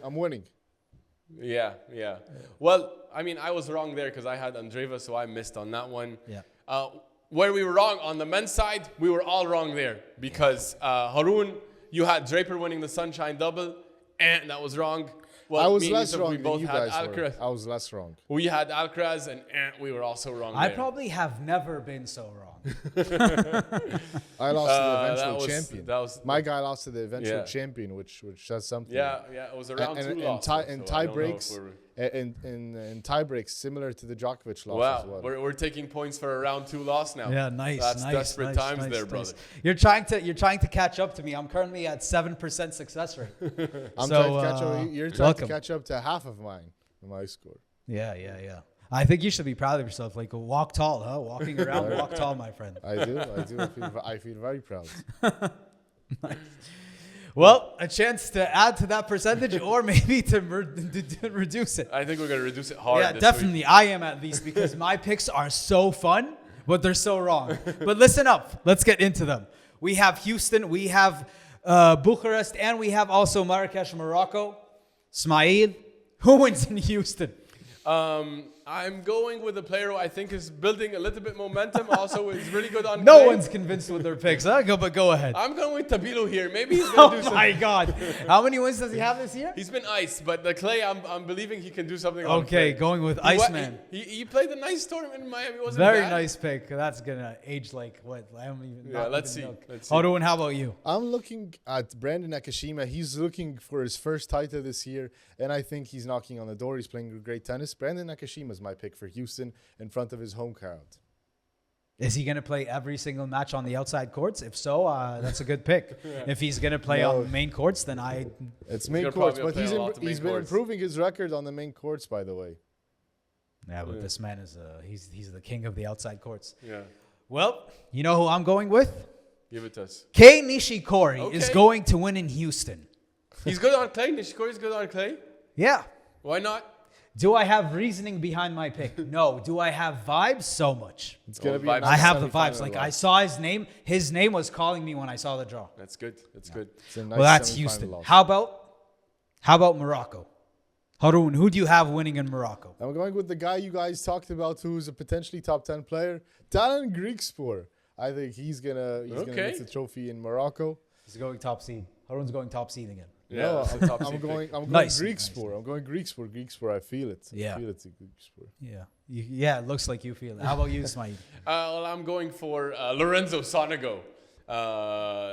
I'm winning. Yeah. Well, I mean, I was wrong there because I had Andreeva, so I missed on that one. Yeah. Where we were wrong on the men's side, we were all wrong there because Harun, you had Draper winning the Sunshine Double, and that was wrong. Well, I was me and less Yusuf, wrong we than both you had guys were. Alcaraz. I was less wrong. We had Alcaraz, and we were also wrong I there. probably have never been so wrong. I lost to the eventual champion. My guy lost to the eventual champion, which says something. Yeah, it was around two losses. And tie breaks, in tie breaks, similar to the Djokovic loss as well. We're taking points for a round 2 loss now. Yeah, nice. That's desperate times there, brother. You're trying to catch up to me. I'm currently at 7% success rate. I'm trying to catch up. You're trying to catch up to half of my score. Yeah. I think you should be proud of yourself. Like, walk tall, huh? Walking around, walk tall, my friend. I do. I feel very proud. Nice. Well, a chance to add to that percentage or maybe to reduce it. I think we're going to reduce it hard. Yeah, definitely. Week. I am at least because my picks are so fun, but they're so wrong. But listen up. Let's get into them. We have Houston, we have Bucharest, and we have also Marrakesh, Morocco. Smail, who wins in Houston? I'm going with a player who I think is building a little bit momentum. Also, is really good on No clay. one's convinced with their picks. Huh? Go ahead. I'm going with Tabilo here. Maybe he's going to do Oh something. my God. How many wins does he have this year? He's been iced, but the clay, I'm believing he can do something. on Okay, clay. going with He wa- Iceman. He played a nice tournament in Miami. It wasn't Very bad. nice pick. That's going to age like what? I don't even Yeah, not let's even see. milk. Let's see. Haroon, how about you? I'm looking at Brandon Nakashima. He's looking for his first title this year, and I think he's knocking on the door. He's playing great tennis. Brandon Nakashima is my pick for Houston in front of his home crowd. Is he going to play every single match on the outside courts? If so, that's a good pick. If he's going to play No. on main courts, then It's gonna main probably courts, but play he's a lot of he's main been courts. improving his record on the main courts, by the way. Yeah, but this man is he's the king of the outside courts. Yeah, Well, you know who I'm going with? give it to us. Kei Nishikori is Okay. going to win in Houston. He's good on clay. Nishikori's good on clay. Yeah. Why not? Do I have reasoning behind my pick? No. Do I have vibes? So much. It's gonna Oh, be. vibes. a nice I have the semifinal vibes. Like loss. I saw his name. His name was calling me when I saw the draw. That's good. That's good. It's a nice Well, that's semifinal Houston. loss. How about Morocco? Haroon, who do you have winning in Morocco? I'm going with the guy you guys talked about, who's a potentially top 10 player, Talan Griekspoor. I think he's gonna Okay. get the trophy in Morocco. He's going top seed. Haroon's going top seed again. Yeah, No, that's a top I'm seed going. pick. I'm going Nice, Griekspoor. nice. I'm going Griekspoor. Griekspoor. I feel it. Yeah. I feel it's a Griekspoor. Yeah. Yeah, it looks like you feel it. How about you, Ismail? Well, I'm going for Lorenzo Sonego,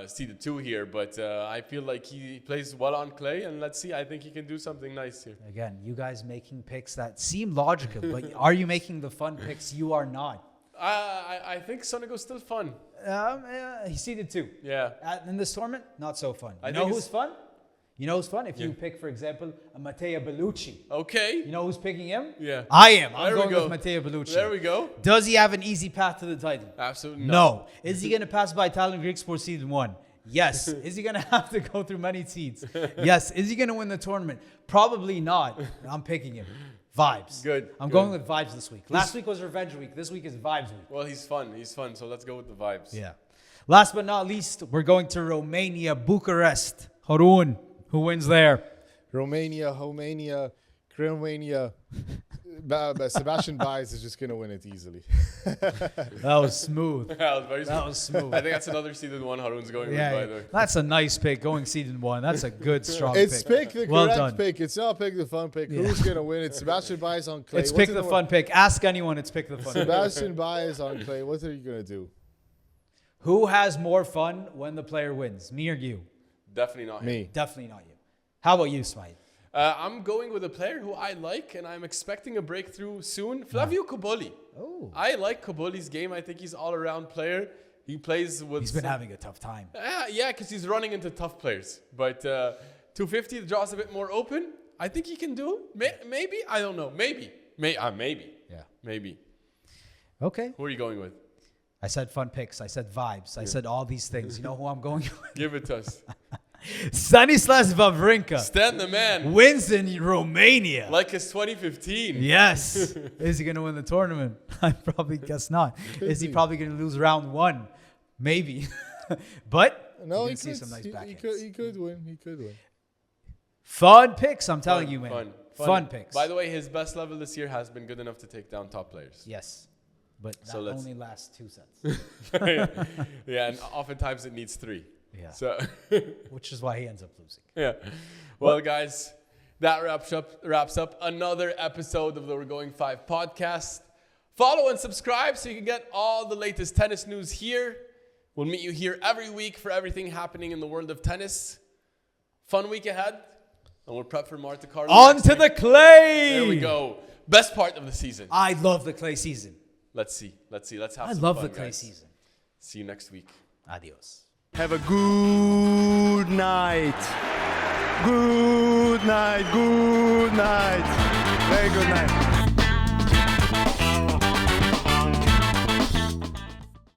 seeded 2 here, but I feel like he plays well on clay, and let's see. I think he can do something nice here. Again, you guys making picks that seem logical, but are you making the fun picks? You are not. I think Sonego's still fun. He seeded 2. Yeah. In this tournament, not so fun. I You think know who's it's- fun? You know who's fun? If you Yeah. pick, for example, a Matteo Bellucci. Okay. You know who's picking him? Yeah. I am. I'm There we going go. with Matteo Bellucci. There we go. Does he have an easy path to the title? Absolutely No. Is he going to pass by Talon Greeks for season 1? Yes. Is he going to have to go through many seeds? Yes. Is he going to win the tournament? Probably not. I'm picking him. Vibes. Good, I'm good. going with vibes this week. Last week was revenge week. This week is vibes week. Well, he's fun. He's fun. So let's go with the vibes. Yeah. Last but not least, we're going to Romania, Bucharest. Haroon, who wins there? Romania, Romania. Sebastian Baez is just gonna win it easily. That was smooth. That was very That smooth. was smooth. I think that's another seeded 1 Haroon's going with, by the way. That's a nice pick. Going season 1. That's a good, strong It's pick. pick the Well correct done. pick. It's not pick the fun pick. Who's gonna win it? Sebastian Baez on clay. It's What's pick in the fun pick. Ask anyone. It's pick the fun pick. Sebastian Baez on clay. What are you gonna do? Who has more fun when the player wins? Me or you? Definitely not him. Me. Definitely not you. How about you, Smite? I'm going with a player who I like, and I'm expecting a breakthrough soon. Flavio Cobolli. Oh. I like Cobolli's game. I think he's all-around player. He plays with... He's been having a tough time. Yeah, because he's running into tough players. But 250, the draw's a bit more open. I think he can do it. Maybe? I don't know. Maybe. Maybe. Yeah. Maybe. Okay. Who are you going with? I said fun picks. I said vibes. I said all these things. You know who I'm going with? Give it to us. Stanislas Wawrinka Stan the man. wins in Romania. Like it's 2015. Yes. Is he going to win the tournament? I probably guess not. Is he probably going to lose round 1? Maybe. But No, you're he gonna see could. some nice He backhands. could. He could win. He could win. Fun picks, I'm telling you, man. Fun picks. By the way, his best level this year has been good enough to take down top players. Yes. But that So let's- only lasts 2 sets. Yeah, and oftentimes it needs 3. Yeah. So, Which is why he ends up losing. yeah. Well, guys, that wraps up another episode of the We're Going 5 podcast. Follow and subscribe so you can get all the latest tennis news here. We'll meet you here every week for everything happening in the world of tennis. Fun week ahead. And we'll prep for Monte Carlo. On next to week. the clay. There we go. Best part of the season. I love the clay season. Let's see. Let's have I some love fun, the clay guys. season. See you next week. Adios. Have a good night. Good night. Good night. Very good night.